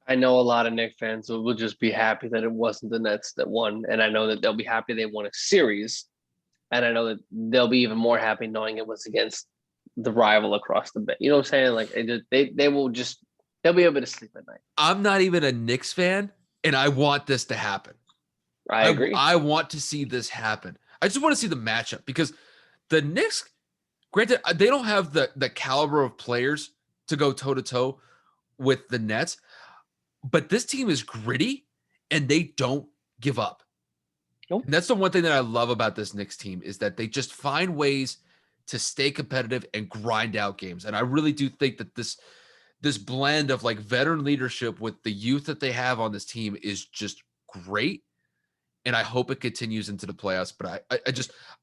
I know a lot of Knicks fans will just be happy that it wasn't the Nets that won, and I know that they'll be happy they won a series, and I know that they'll be even more happy knowing it was against the rival across the bay. You know what I'm saying? Like they will just they'll be able to sleep at night. I'm not even a Knicks fan, and I want this to happen. I agree. I want to see this happen. I just want to see the matchup because the Knicks, granted, they don't have the caliber of players to go toe-to-toe with the Nets, but this team is gritty and they don't give up. Nope. And that's the one thing that I love about this Knicks team is that they just find ways to stay competitive and grind out games. And I really do think that this blend of like veteran leadership with the youth that they have on this team is just great. And I hope it continues into the playoffs. But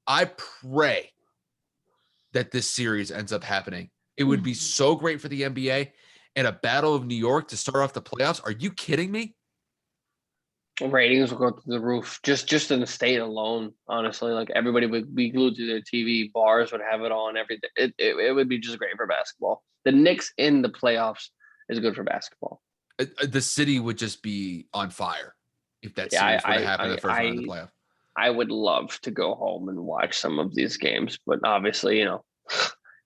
I pray that this series ends up happening. It would be so great for the NBA and a battle of New York to start off the playoffs. Are you kidding me? Ratings will go through the roof just in the state alone. Honestly, like everybody would be glued to their TV. Bars would have it on. Everything. It would be just great for basketball. The Knicks in the playoffs is good for basketball. The city would just be on fire if that series were to happen in the first round of the playoff. I would love to go home and watch some of these games, but obviously,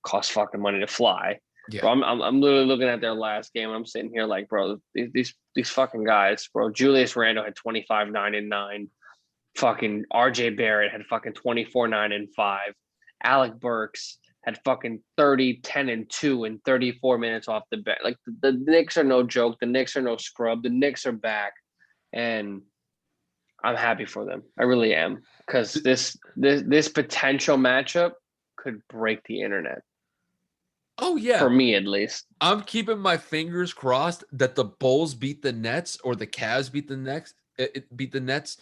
costs fucking money to fly. Yeah. Bro, I'm literally looking at their last game, and I'm sitting here like, bro, these fucking guys, bro. Julius Randle had 25, 9, and 9. Fucking RJ Barrett had fucking 24, 9, and 5. Alec Burks had fucking 30, 10, and 2 in 34 minutes off the bench. Like the Knicks are no joke. The Knicks are no scrub. The Knicks are back, and I'm happy for them. I really am, because this potential matchup could break the internet. Oh yeah, for me at least. I'm keeping my fingers crossed that the Bulls beat the Nets or the Cavs beat the Nets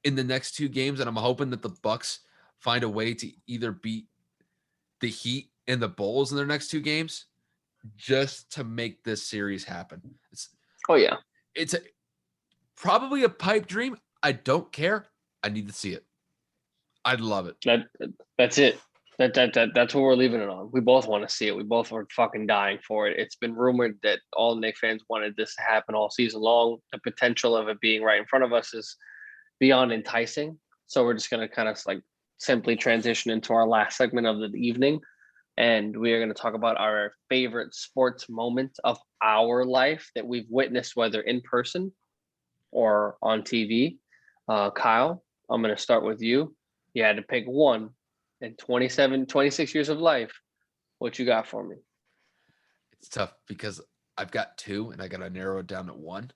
in the next two games, and I'm hoping that the Bucs find a way to either beat the Heat and the Bulls in their next two games, just to make this series happen. It's probably a pipe dream. I don't care. I need to see it. I'd love it. That's it. That's what we're leaving it on. We both want to see it. We both are fucking dying for it. It's been rumored that all Knicks fans wanted this to happen all season long. The potential of it being right in front of us is beyond enticing. So we're just going to kind of like simply transition into our last segment of the evening. And we are going to talk about our favorite sports moment of our life that we've witnessed, whether in person or on TV. Kyle, I'm going to start with you. You had to pick one in 26 years of life. What you got for me? It's tough because I've got two and I got to narrow it down to one.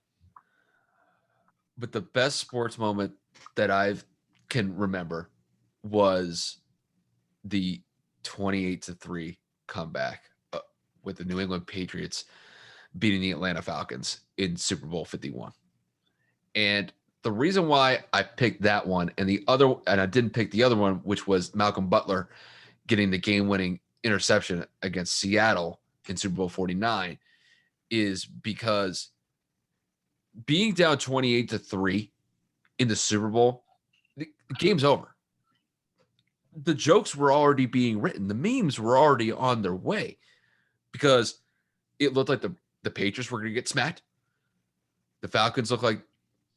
But the best sports moment that I can remember was the 28-3 comeback with the New England Patriots beating the Atlanta Falcons in Super Bowl 51. And the reason why I picked that one and I didn't pick the other one, which was Malcolm Butler getting the game-winning interception against Seattle in Super Bowl 49, is because being down 28-3 in the Super Bowl, the game's over. The jokes were already being written. The memes were already on their way because it looked like the Patriots were going to get smacked. The Falcons looked like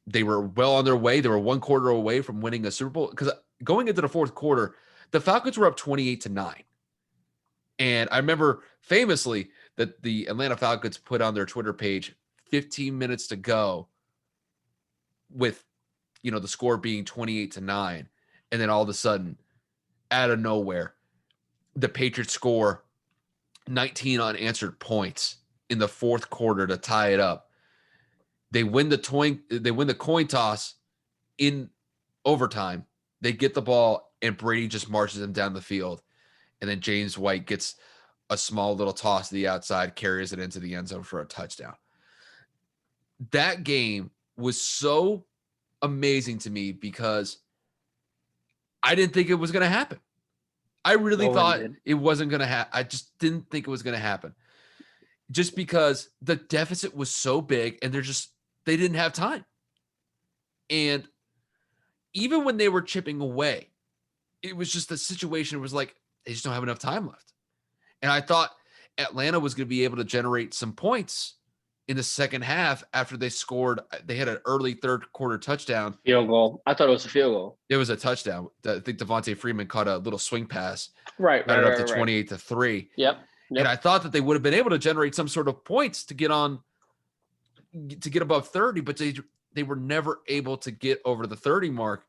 they were well on their way. They were one quarter away from winning a Super Bowl, because going into the fourth quarter, the Falcons were up 28-9. And I remember famously that the Atlanta Falcons put on their Twitter page 15 minutes to go with, the score being 28-9. And then all of a sudden, out of nowhere, the Patriots score 19 unanswered points in the fourth quarter to tie it up. They win the coin toss in overtime. They get the ball, and Brady just marches them down the field. And then James White gets a small little toss to the outside, carries it into the end zone for a touchdown. That game was so amazing to me because I didn't think it was going to happen. I really No one thought did. it wasn't going to happen. I just didn't think it was going to happen. Just because the deficit was so big and they didn't have time. And even when they were chipping away, it was just the situation was like, they just don't have enough time left. And I thought Atlanta was going to be able to generate some points in the second half after they scored. They had an early third quarter touchdown. Field goal. I thought it was a field goal. It was a touchdown. I think Devontae Freeman caught a little swing pass. Right. Got it up to 28-3. Yep. And I thought that they would have been able to generate some sort of points to get above 30, but they were never able to get over the 30 mark.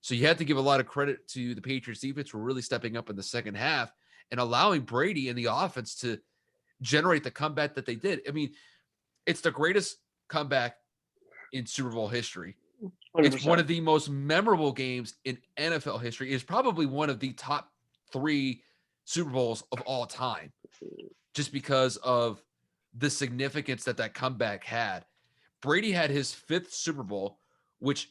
So you had to give a lot of credit to the Patriots defense for really stepping up in the second half and allowing Brady and the offense to generate the comeback that they did. I mean, it's the greatest comeback in Super Bowl history. 100%. It's one of the most memorable games in NFL history. It's probably one of the top 3 Super Bowls of all time, just because of the significance that comeback had. Brady had his 5th Super Bowl, which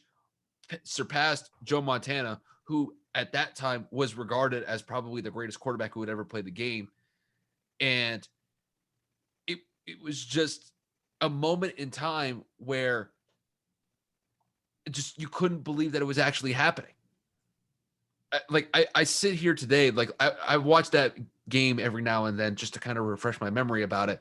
surpassed Joe Montana, who at that time was regarded as probably the greatest quarterback who would ever play the game. And it was just a moment in time where you couldn't believe that it was actually happening. I sit here today, I watch that game every now and then just to kind of refresh my memory about it.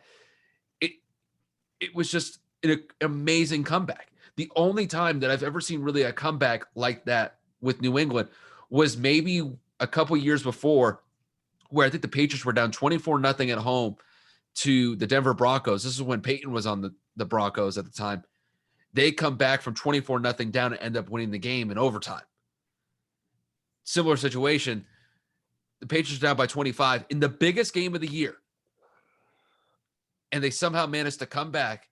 It was just an amazing comeback. The only time that I've ever seen really a comeback like that with New England was maybe a couple years before, where I think the Patriots were down 24-0 at home to the Denver Broncos. This is when Peyton was on the Broncos at the time. They come back from 24-0 down and end up winning the game in overtime. Similar situation. The Patriots are down by 25 in the biggest game of the year. And they somehow managed to come back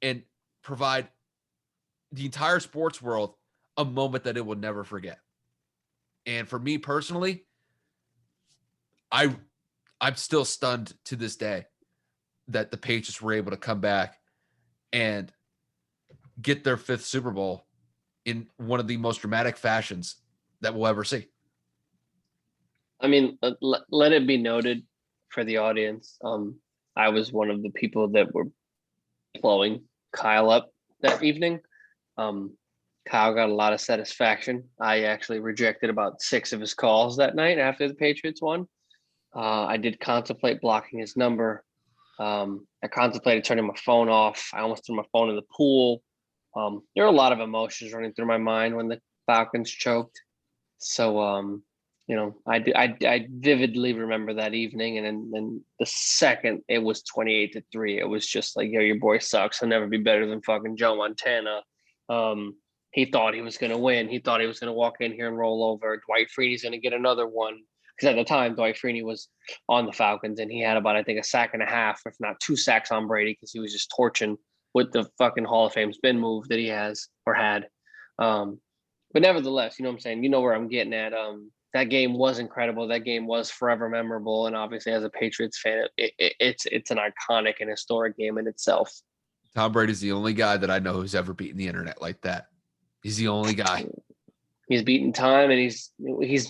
and provide the entire sports world a moment that it will never forget. And for me personally, I'm still stunned to this day that the Patriots were able to come back and get their 5th Super Bowl in one of the most dramatic fashions that we'll ever see. I mean, let it be noted for the audience. I was one of the people that were blowing Kyle up that evening. Kyle got a lot of satisfaction. I actually rejected about 6 of his calls that night after the Patriots won. I did contemplate blocking his number. I contemplated turning my phone off. I almost threw my phone in the pool. There are a lot of emotions running through my mind when the Falcons choked. So, I vividly remember that evening. And then the second it was 28-3, it was just like, yo, your boy sucks. He'll never be better than fucking Joe Montana. He thought he was going to win. He thought he was going to walk in here and roll over. Dwight Freeney's going to get another one. Because at the time, Dwight Freeney was on the Falcons, and he had about, I think, a sack and a half, if not 2 sacks on Brady, because he was just torching with the fucking Hall of Fame spin move that he has or had. But nevertheless, you know what I'm saying? You know where I'm getting at. That game was incredible. That game was forever memorable. And obviously, as a Patriots fan, it's an iconic and historic game in itself. Tom Brady's the only guy that I know who's ever beaten the internet like that. He's the only guy. He's beaten time, and he's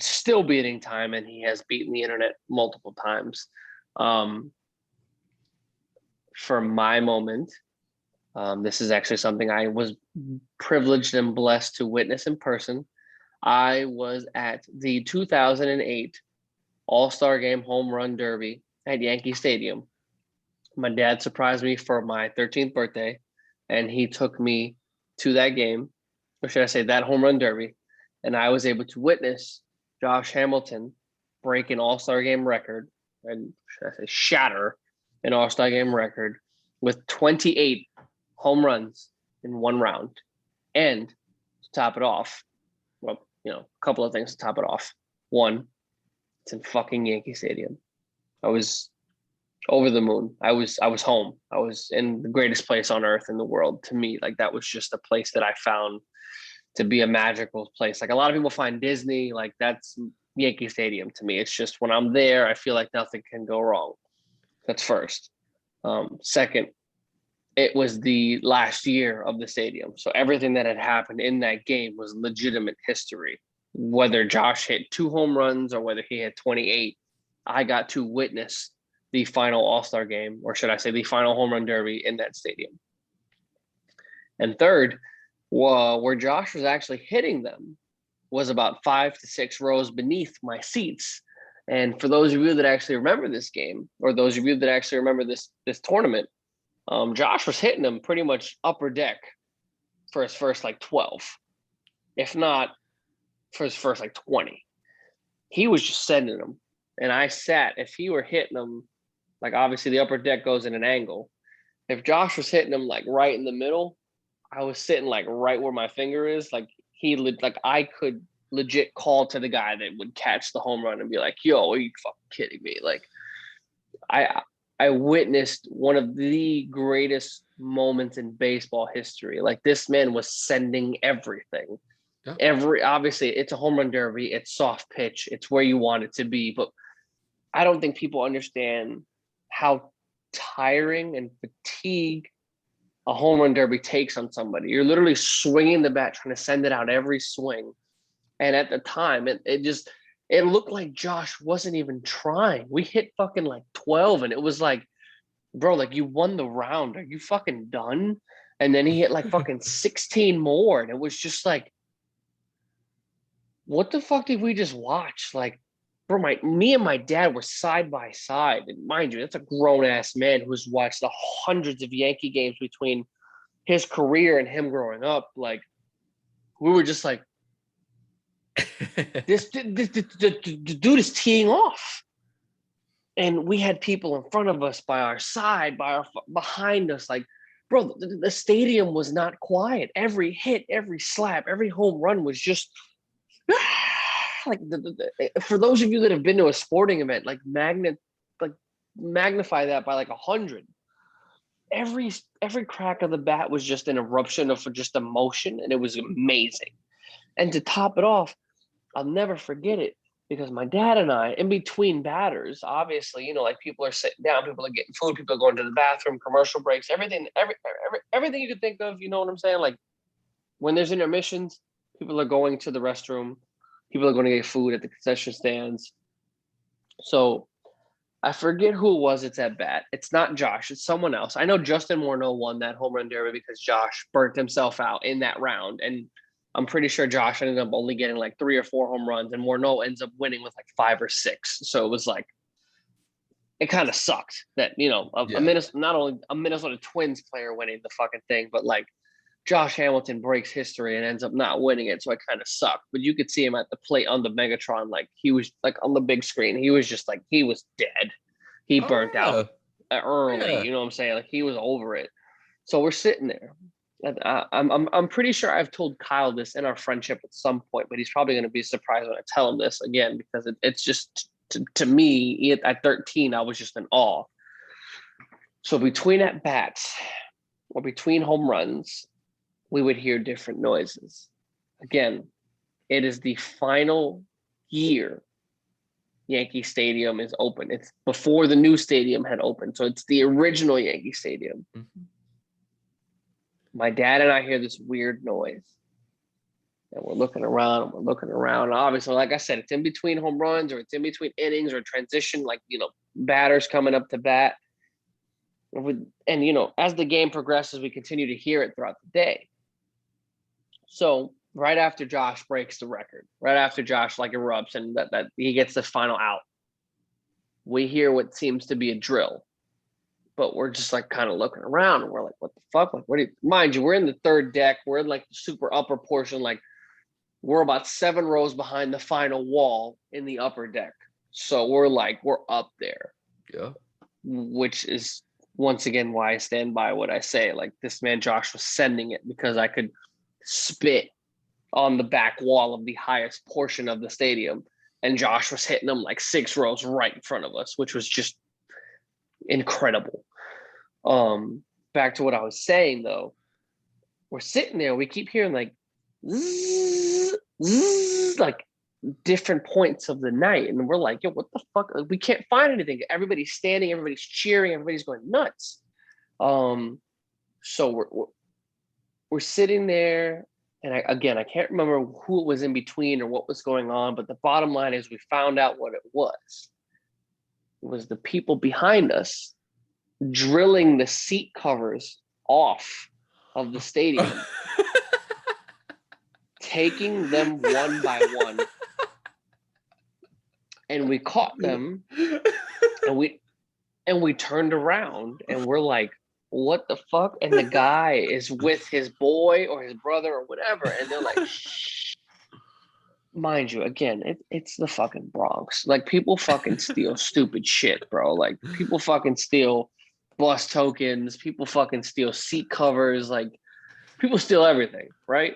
still beating time, and he has beaten the internet multiple times. For my moment, this is actually something I was privileged and blessed to witness in person. I was at the 2008 All-Star Game Home Run Derby at Yankee Stadium. My dad surprised me for my 13th birthday, and he took me to that game, or should I say that Home Run Derby, and I was able to witness Josh Hamilton break an All-Star Game record, and should I say shatter an All-Star Game record with 28 home runs in one round. And to top it off, well, a couple of things to top it off. One, It's in fucking Yankee Stadium. I was over the moon. I was home. I was in the greatest place on earth in the world. To me, like that was just a place that I found to be a magical place. Like a lot of people find Disney, like that's Yankee Stadium to me. It's just when I'm there, I feel like nothing can go wrong. That's first. Second, it was the last year of the stadium. So everything that had happened in that game was legitimate history. Whether Josh hit 2 home runs or whether he had 28, I got to witness the final All-Star game, or should I say the final home run derby in that stadium. And third, where Josh was actually hitting them was about 5 to 6 rows beneath my seats. And for those of you that actually remember this game, or those of you that actually remember this tournament, Josh was hitting them pretty much upper deck for his first like 12, if not for his first like 20. He was just sending them. And I sat, if he were hitting them, like obviously the upper deck goes in an angle. If Josh was hitting them like right in the middle, I was sitting like right where my finger is. Like I could legit call to the guy that would catch the home run and be like, yo, are you fucking kidding me? Like I witnessed one of the greatest moments in baseball history. Like this man was sending everything. Yeah. Obviously it's a home run derby, it's soft pitch, it's where you want it to be, but I don't think people understand how tiring and fatigue a home run derby takes on somebody. You're literally swinging the bat, trying to send it out every swing. And at the time, it looked like Josh wasn't even trying. We hit fucking like 12, and it was like, bro, like you won the round. Are you fucking done? And then he hit like fucking 16 more, and it was just like, what the fuck did we just watch? Like, bro, me and my dad were side by side. And mind you, that's a grown-ass man who's watched the hundreds of Yankee games between his career and him growing up. Like, we were just like, this dude is teeing off. And we had people in front of us, by our side, behind us. Like, bro, the stadium was not quiet. Every hit, every slap, every home run was just like for those of you that have been to a sporting event, like magnify that by like 100. Every crack of the bat was just an eruption of just emotion, and it was amazing. And to top it off, I'll never forget it, because my dad and I, in between batters, obviously, like people are sitting down, people are getting food, people are going to the bathroom, commercial breaks, everything you could think of, you know what I'm saying? Like when there's intermissions, people are going to the restroom, people are going to get food at the concession stands. So I forget who it was. It's at bat. It's not Josh. It's someone else. I know Justin Morneau won that home run derby because Josh burnt himself out in that round. And I'm pretty sure Josh ended up only getting like 3 or 4 home runs, and Morneau ends up winning with like 5 or 6. So it was like, it kind of sucked that, not only a Minnesota Twins player winning the fucking thing, but like Josh Hamilton breaks history and ends up not winning it. So it kind of sucked. But you could see him at the plate on the Megatron. Like he was like on the big screen. He was just like, he was dead. He burnt out early. Yeah. You know what I'm saying? Like he was over it. So we're sitting there. And I'm pretty sure I've told Kyle this in our friendship at some point, but he's probably going to be surprised when I tell him this again, because it's just to me at 13, I was just in awe. So between at bats or between home runs, we would hear different noises. Again, it is the final year Yankee Stadium is open. It's before the new stadium had opened. So it's the original Yankee Stadium. Mm-hmm. My dad and I hear this weird noise. And we're looking around. Obviously, like I said, it's in between home runs, or it's in between innings, or transition, like, batters coming up to bat. And, as the game progresses, we continue to hear it throughout the day. So right after Josh breaks the record, right after Josh like erupts and that he gets the final out, we hear what seems to be a drill. But we're just like kind of looking around, and we're like, what the fuck? Like, mind you, we're in the third deck. We're in like the super upper portion. Like we're about 7 rows behind the final wall in the upper deck. So we're up there. Yeah. Which is once again why I stand by what I say. Like this man, Josh, was sending it, because I could spit on the back wall of the highest portion of the stadium and Josh was hitting them like 6 rows right in front of us, which was just incredible. Back to what I was saying though, we're sitting there, we keep hearing like zzz, zzz, like different points of the night, and we're like, yo, what the fuck? Like, we can't find anything. Everybody's standing, everybody's cheering, everybody's going nuts. So we're sitting there, and I can't remember who it was in between or what was going on, but the bottom line is we found out what it was. It was the people behind us drilling the seat covers off of the stadium, taking them one by one, and we caught them, and we turned around, and we're like, what the fuck? And the guy is with his boy or his brother or whatever, and they're like, shh. Mind you, again, it's the fucking Bronx. Like, people fucking steal stupid shit, bro. Like, people fucking steal bus tokens, people fucking steal seat covers, like, people steal everything, right?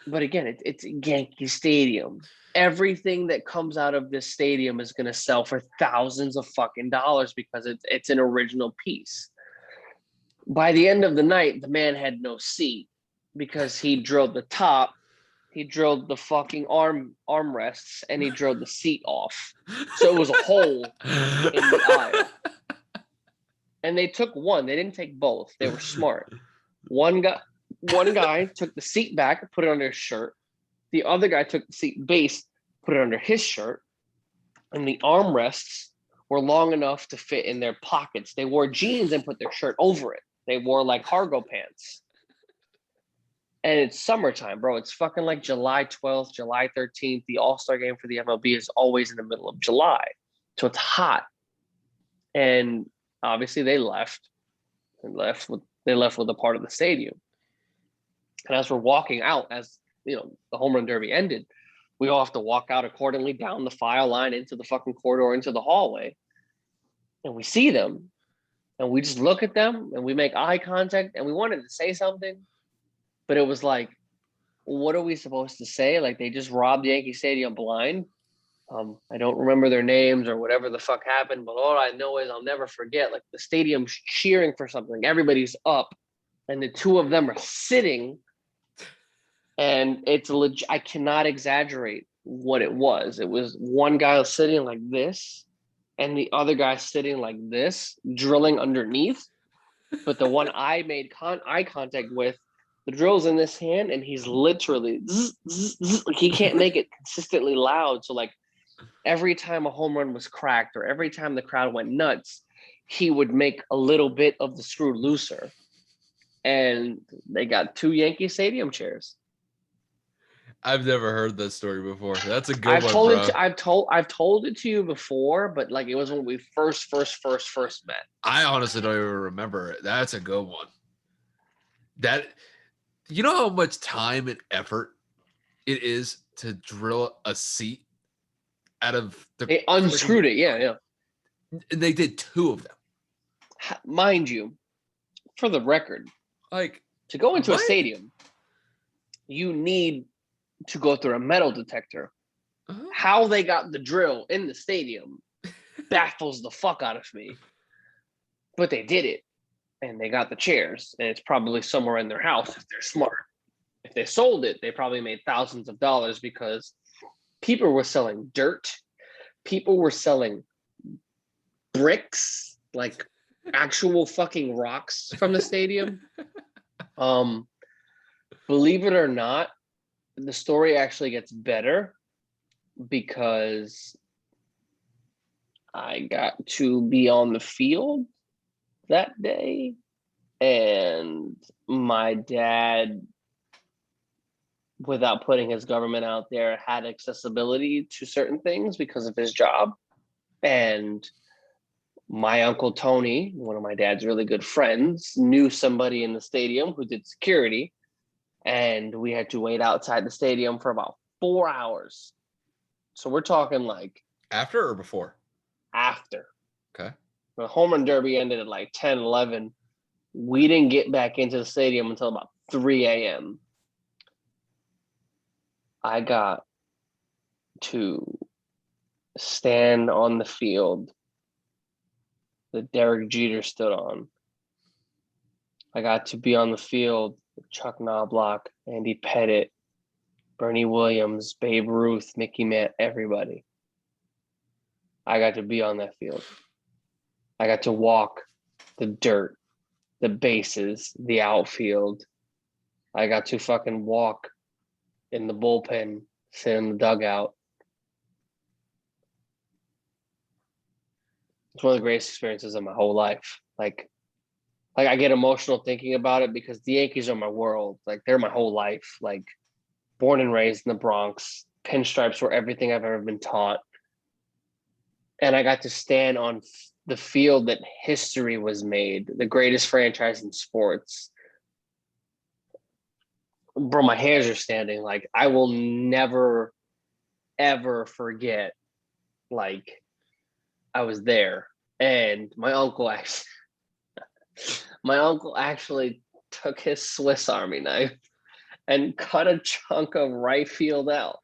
But again, it's Yankee Stadium. Everything that comes out of this stadium is going to sell for thousands of fucking dollars because it's an original piece. By the end of the night, the man had no seat because he drilled the top, he drilled the fucking armrests, and he drilled the seat off. So it was a hole in the aisle. And they took one. They didn't take both. They were smart. One guy took the seat back, put it under his shirt. The other guy took the seat base, put it under his shirt. And the armrests were long enough to fit in their pockets. They wore jeans and put their shirt over it. They wore like cargo pants. And it's summertime, bro. It's fucking like July 12th, July 13th. The All-Star game for the MLB is always in the middle of July. So it's hot. And obviously they left. They left with a part of the stadium. And as we're walking out, as you know, the home run derby ended, we all have to walk out accordingly down the file line into the fucking corridor, into the hallway. And we see them, and we just look at them, and we make eye contact, and we wanted to say something, but it was like, what are we supposed to say? Like, they just robbed Yankee Stadium blind. I don't remember their names or whatever the fuck happened, but all I know is I'll never forget, like, the stadium's cheering for something. Everybody's up, and the two of them are sitting, and it's legit. I cannot exaggerate what it was. It was one guy sitting like this, and the other guy sitting like this, drilling underneath. But the one I made eye contact with, the drill's in this hand, and he's literally zzz, zzz, zzz. He can't make it consistently loud. So like every time a home run was cracked or every time the crowd went nuts, he would make a little bit of the screw looser. And they got 2 Yankee Stadium chairs. I've never heard this story before. That's a good I've one, told bro. I've told it to you before, but like it was when we first met. I honestly don't even remember it. That's a good one. That, you know how much time and effort it is to drill a seat out of the. They unscrewed it, yeah. And they did 2 of them. Mind you, for the record, Like, to go into what? a stadium, you need to go through a metal detector. Uh-huh. How they got the drill in the stadium baffles the fuck out of me. But they did it, and they got the chairs, and it's probably somewhere in their house if they're smart. If they sold it, they probably made thousands of dollars because people were selling dirt. People were selling bricks, like actual fucking rocks from the stadium. Believe it or not, the story actually gets better because I got to be on the field that day, and my dad, without putting his government out there, had accessibility to certain things because of his job. And my uncle Tony, one of my dad's really good friends, knew somebody in the stadium who did security, and we had to wait outside the stadium for about 4 hours. So we're talking like After or before? After. Okay. The home run derby ended at like 10, 11. We didn't get back into the stadium until about 3 a.m. I got to stand on the field that Derek Jeter stood on. I got to be on the field with Chuck Knobloch, Andy Pettit, Bernie Williams, Babe Ruth, Mickey Mantle, everybody. I got to be on that field. I got to walk the dirt, the bases, the outfield. I got to fucking walk in the bullpen, sit in the dugout. It's one of the greatest experiences of my whole life. Like I get emotional thinking about it because the Yankees are my world. Like they're my whole life. Like born and raised in the Bronx, pinstripes were everything I've ever been taught. And I got to stand on the field that history was made, the greatest franchise in sports. Bro, my hairs are standing. Like I will never, ever forget. Like I was there, and my uncle actually took his Swiss Army knife and cut a chunk of right field out.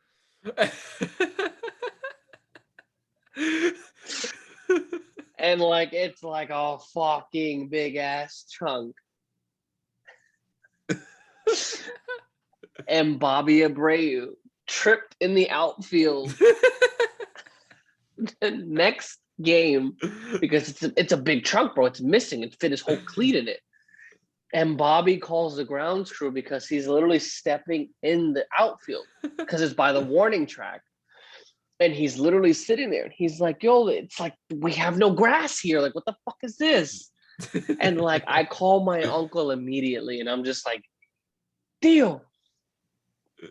And like it's like a fucking big ass chunk. And Bobby Abreu tripped in the outfield the next game because it's a big chunk, bro. It's missing. It fit his whole cleat in it. And Bobby calls the grounds crew because he's literally stepping in the outfield because it's by the warning track. And he's literally sitting there and he's like, yo, it's like we have no grass here. Like, what the fuck is this? And like I call my uncle immediately and I'm just like, Theo,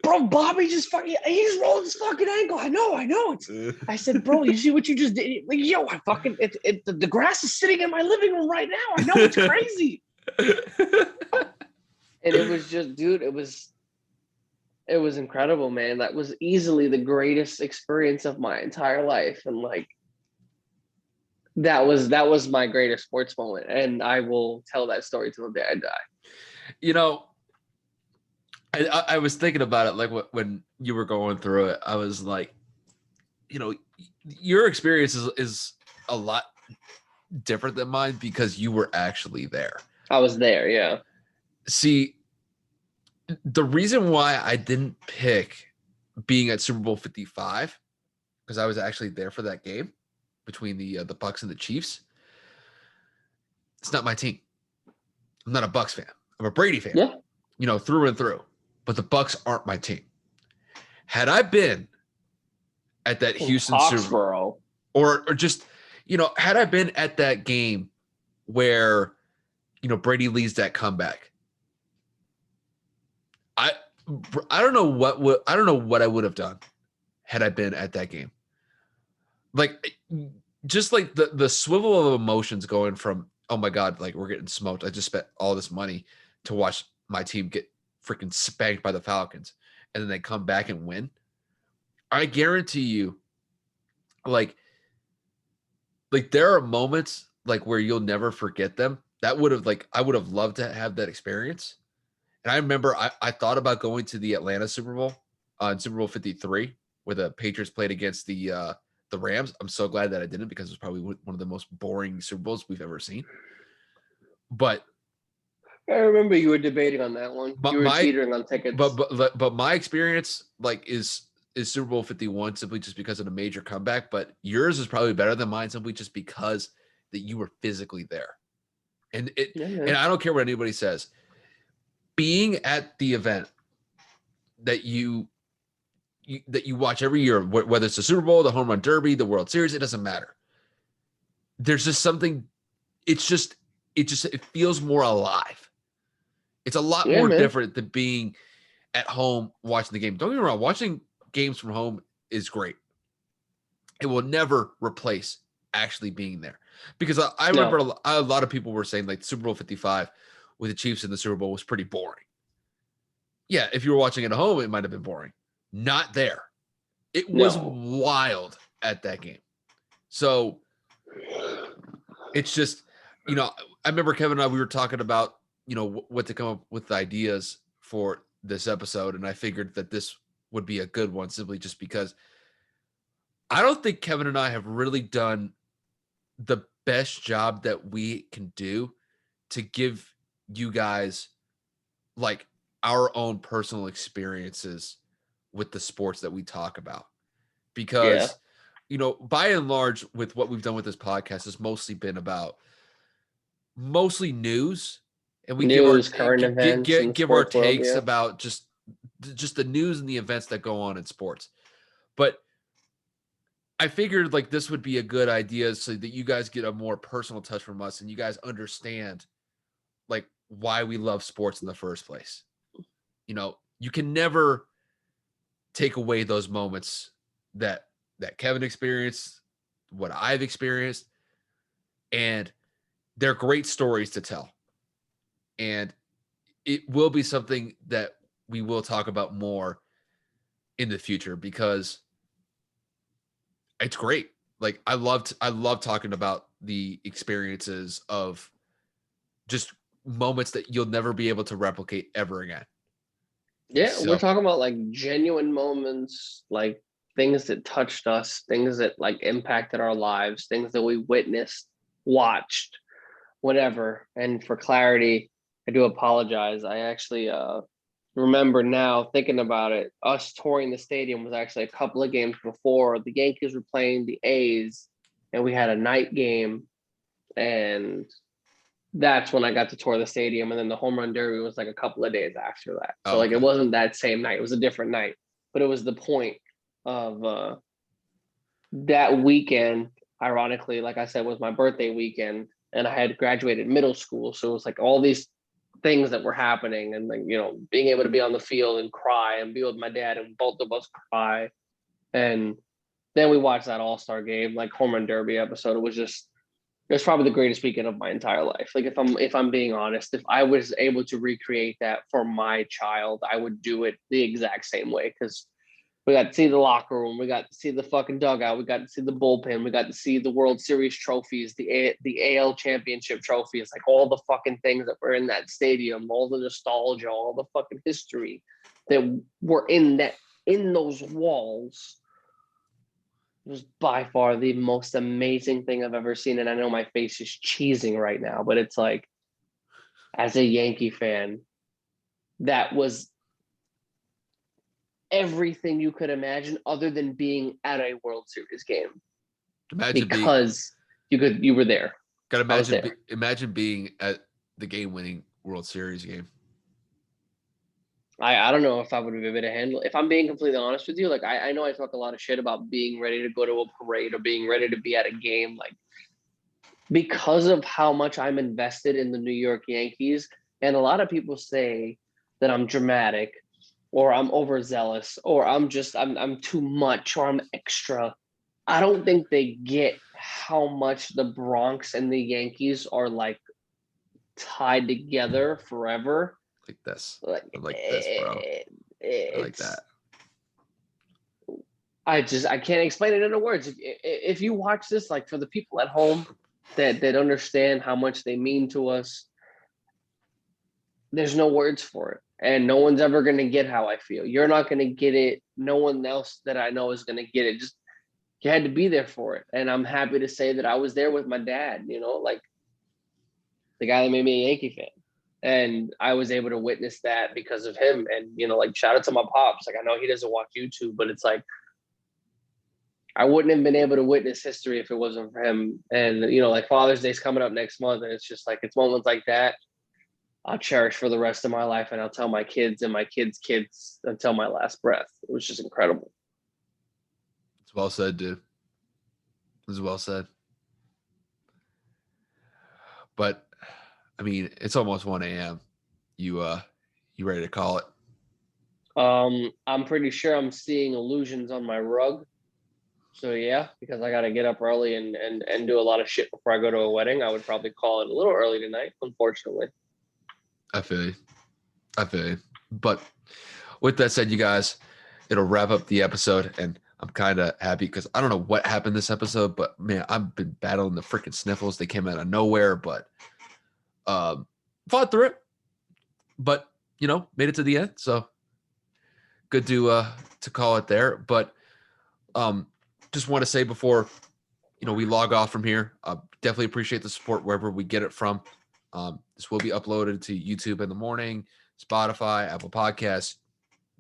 bro, Bobby just fucking he just rolled his fucking ankle. I know. I said, bro, you see what you just did? Like, yo, I fucking the grass is sitting in my living room right now. I know it's crazy. And it was just, dude, it was incredible, man. That was easily the greatest experience of my entire life. And like that was my greatest sports moment. And I will tell that story till the day I die. You know, I was thinking about it like when you were going through it. I was like, you know, your experience is a lot different than mine because you were actually there. I was there, yeah. See, the reason why I didn't pick being at Super Bowl 55 because I was actually there for that game between the Bucs and the Chiefs. It's not my team. I'm not a Bucs fan. I'm a Brady fan. Yeah. You know, through and through. But the Bucs aren't my team. Had I been at that Houston Super Bowl, or just, you know, had I been at that game where, you know, Brady leads that comeback, I don't know what I would have done had I been at that game. Like, just like the swivel of emotions going from, oh my God, like we're getting smoked. I just spent all this money to watch my team get freaking spanked by the Falcons, and then they come back and win. I guarantee you, like there are moments like where you'll never forget them. That would have I would have loved to have that experience. And I remember I thought about going to the Atlanta Super Bowl in Super Bowl 53, where the Patriots played against the Rams. I'm so glad that I didn't because it was probably one of the most boring Super Bowls we've ever seen. But I remember you were debating on that one. You were teetering on tickets. But my experience is Super Bowl 51 simply just because of a major comeback. But yours is probably better than mine simply just because that you were physically there. And and I don't care what anybody says. Being at the event that you watch every year, whether it's the Super Bowl, the Home Run Derby, the World Series, it doesn't matter. There's just something. It feels more alive. It's a lot more different than being at home watching the game. Don't get me wrong, watching games from home is great. It will never replace actually being there. Because I remember a lot of people were saying like Super Bowl 55 with the Chiefs in the Super Bowl was pretty boring. Yeah, if you were watching at home, it might have been boring. Not there. It was wild at that game. So it's just, you know, I remember Kevin and I, we were talking about, you know, what to come up with ideas for this episode. And I figured that this would be a good one simply just because I don't think Kevin and I have really done the best job that we can do to give you guys like our own personal experiences with the sports that we talk about. Yeah. Because, by and large, with what we've done with this podcast, has mostly been about mostly news, and we give our News, current events in the give our sports world. takes Yeah. about just the news and the events that go on in sports. But I figured like this would be a good idea so that you guys get a more personal touch from us and you guys understand like why we love sports in the first place. You can never take away those moments that Kevin experienced, what I've experienced, and they're great stories to tell. And it will be something that we will talk about more in the future because it's great. Like I love talking about the experiences of just moments that you'll never be able to replicate ever again. Yeah, we're So talking about like genuine moments, like things that touched us, things that like impacted our lives, things that we witnessed, watched, whatever. And for clarity, I do apologize. I actually remember now thinking about it. Us touring the stadium was actually a couple of games before. The Yankees were playing the A's, and we had a night game, and that's when I got to tour the stadium. And then the home run derby was like a couple of days after that. So like it okay. wasn't that same night. It was a different night. But it was the point of that weekend, ironically, like I said, was my birthday weekend. And I had graduated middle school. So it was like all these things that were happening and like, being able to be on the field and cry and be with my dad and both of us cry. And then we watched that all-star game, like home run derby episode. It was probably the greatest weekend of my entire life. Like if I'm being honest, if I was able to recreate that for my child, I would do it the exact same way because we got to see the locker room, we got to see the fucking dugout, we got to see the bullpen, we got to see the World Series trophies, the AL Championship trophies, like all the fucking things that were in that stadium, all the nostalgia, all the fucking history that were in those walls was by far the most amazing thing I've ever seen. And I know my face is cheesing right now, but it's like, as a Yankee fan, that was everything you could imagine other than being at a World Series game Imagine being because you were there. gotta I was there. imagine being at the game winning World Series game. I don't know if I would have been able to handle it. If I'm being completely honest with you, like I know I talk a lot of shit about being ready to go to a parade or being ready to be at a game, like because of how much I'm invested in the New York Yankees. And a lot of people say that I'm dramatic or I'm overzealous or I'm too much or I'm extra. I don't think they get how much the Bronx and the Yankees are like tied together forever. Like this. Like I like this, bro. I like it's that. I can't explain it into words. If you watch this, like for the people at home that understand how much they mean to us, there's no words for it. And no one's ever gonna get how I feel. You're not gonna get it. No one else that I know is gonna get it. Just you had to be there for it. And I'm happy to say that I was there with my dad, like the guy that made me a Yankee fan. And I was able to witness that because of him. And, like shout out to my pops. Like I know he doesn't watch YouTube, but it's like I wouldn't have been able to witness history if it wasn't for him. And, like Father's Day's coming up next month. And it's just like it's moments like that I'll cherish for the rest of my life. And I'll tell my kids and my kids' kids until my last breath. It was just incredible. It's well said, dude. It's well said. But I mean, it's almost 1 a.m. You ready to call it? I'm pretty sure I'm seeing illusions on my rug. So yeah, because I gotta get up early and do a lot of shit before I go to a wedding. I would probably call it a little early tonight, unfortunately. I feel you. I feel you. But with that said, you guys, it'll wrap up the episode. And I'm kind of happy because I don't know what happened this episode, but man, I've been battling the freaking sniffles. They came out of nowhere, but fought through it. But made it to the end. So good to call it there. But just want to say before, we log off from here, definitely appreciate the support wherever we get it from. This will be uploaded to YouTube in the morning, Spotify, Apple Podcasts.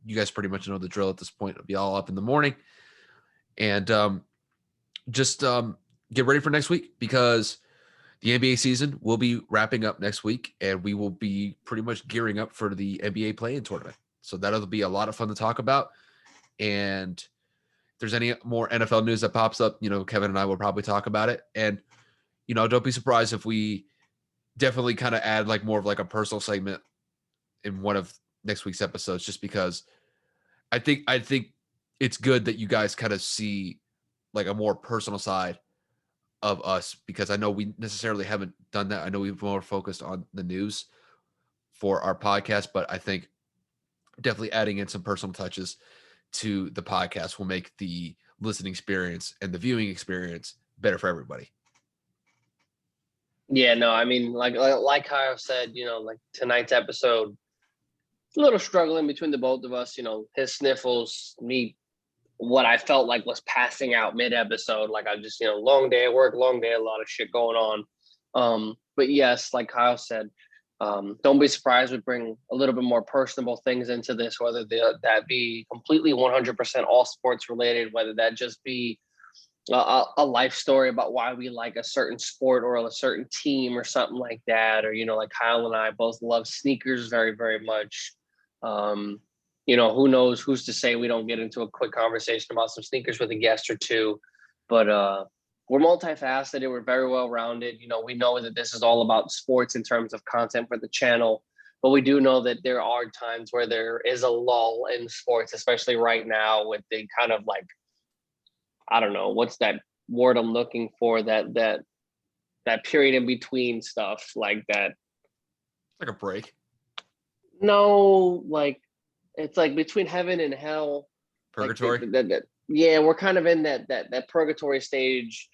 You guys pretty much know the drill at this point. It'll be all up in the morning. And just get ready for next week, because the NBA season will be wrapping up next week, and we will be pretty much gearing up for the NBA play-in tournament. So that'll be a lot of fun to talk about. And if there's any more NFL news that pops up, Kevin and I will probably talk about it. And, don't be surprised if we definitely kind of add like more of like a personal segment in one of next week's episodes, just because I think it's good that you guys kind of see like a more personal side of us, because I know we necessarily haven't done that. I know we've more focused on the news for our podcast, but I think definitely adding in some personal touches to the podcast will make the listening experience and the viewing experience better for everybody. Yeah, no, I mean, like Kyle said, like tonight's episode, a little struggling between the both of us, his sniffles, me, what I felt like was passing out mid-episode. Like I just, long day at work, long day, a lot of shit going on. But yes, like Kyle said, don't be surprised we bring a little bit more personable things into this, whether that be completely 100% all sports related, whether that just be a life story about why we like a certain sport or a certain team or something like that. Or, like Kyle and I both love sneakers very, very much. Who knows, who's to say we don't get into a quick conversation about some sneakers with a guest or two. But we're multifaceted. We're very well-rounded. We know that this is all about sports in terms of content for the channel, but we do know that there are times where there is a lull in sports, especially right now with the kind of like, I don't know, what's that word I'm looking for, that period in between stuff like that. Like a break. No, like it's like between heaven and hell. Purgatory. Like yeah, we're kind of in that purgatory stage.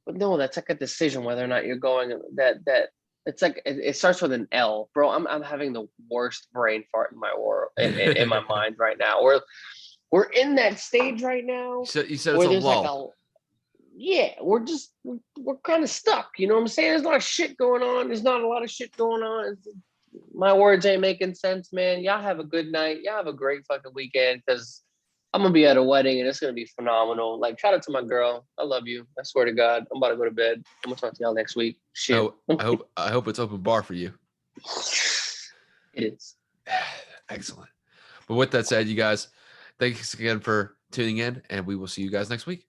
But no, that's like a decision whether or not you're going that it's like it starts with an L, bro. I'm having the worst brain fart in my world in my mind right now. We're in that stage right now. You said it's a lull. We're kind of stuck. You know what I'm saying? There's a lot of shit going on. There's not a lot of shit going on. My words ain't making sense, man. Y'all have a good night. Y'all have a great fucking weekend, because I'm gonna be at a wedding and it's gonna be phenomenal. Like, shout out to my girl. I love you. I swear to God. I'm about to go to bed. I'm gonna talk to y'all next week. Shit. I hope it's open bar for you. It is. Excellent. But with that said, you guys, thanks again for tuning in, and we will see you guys next week.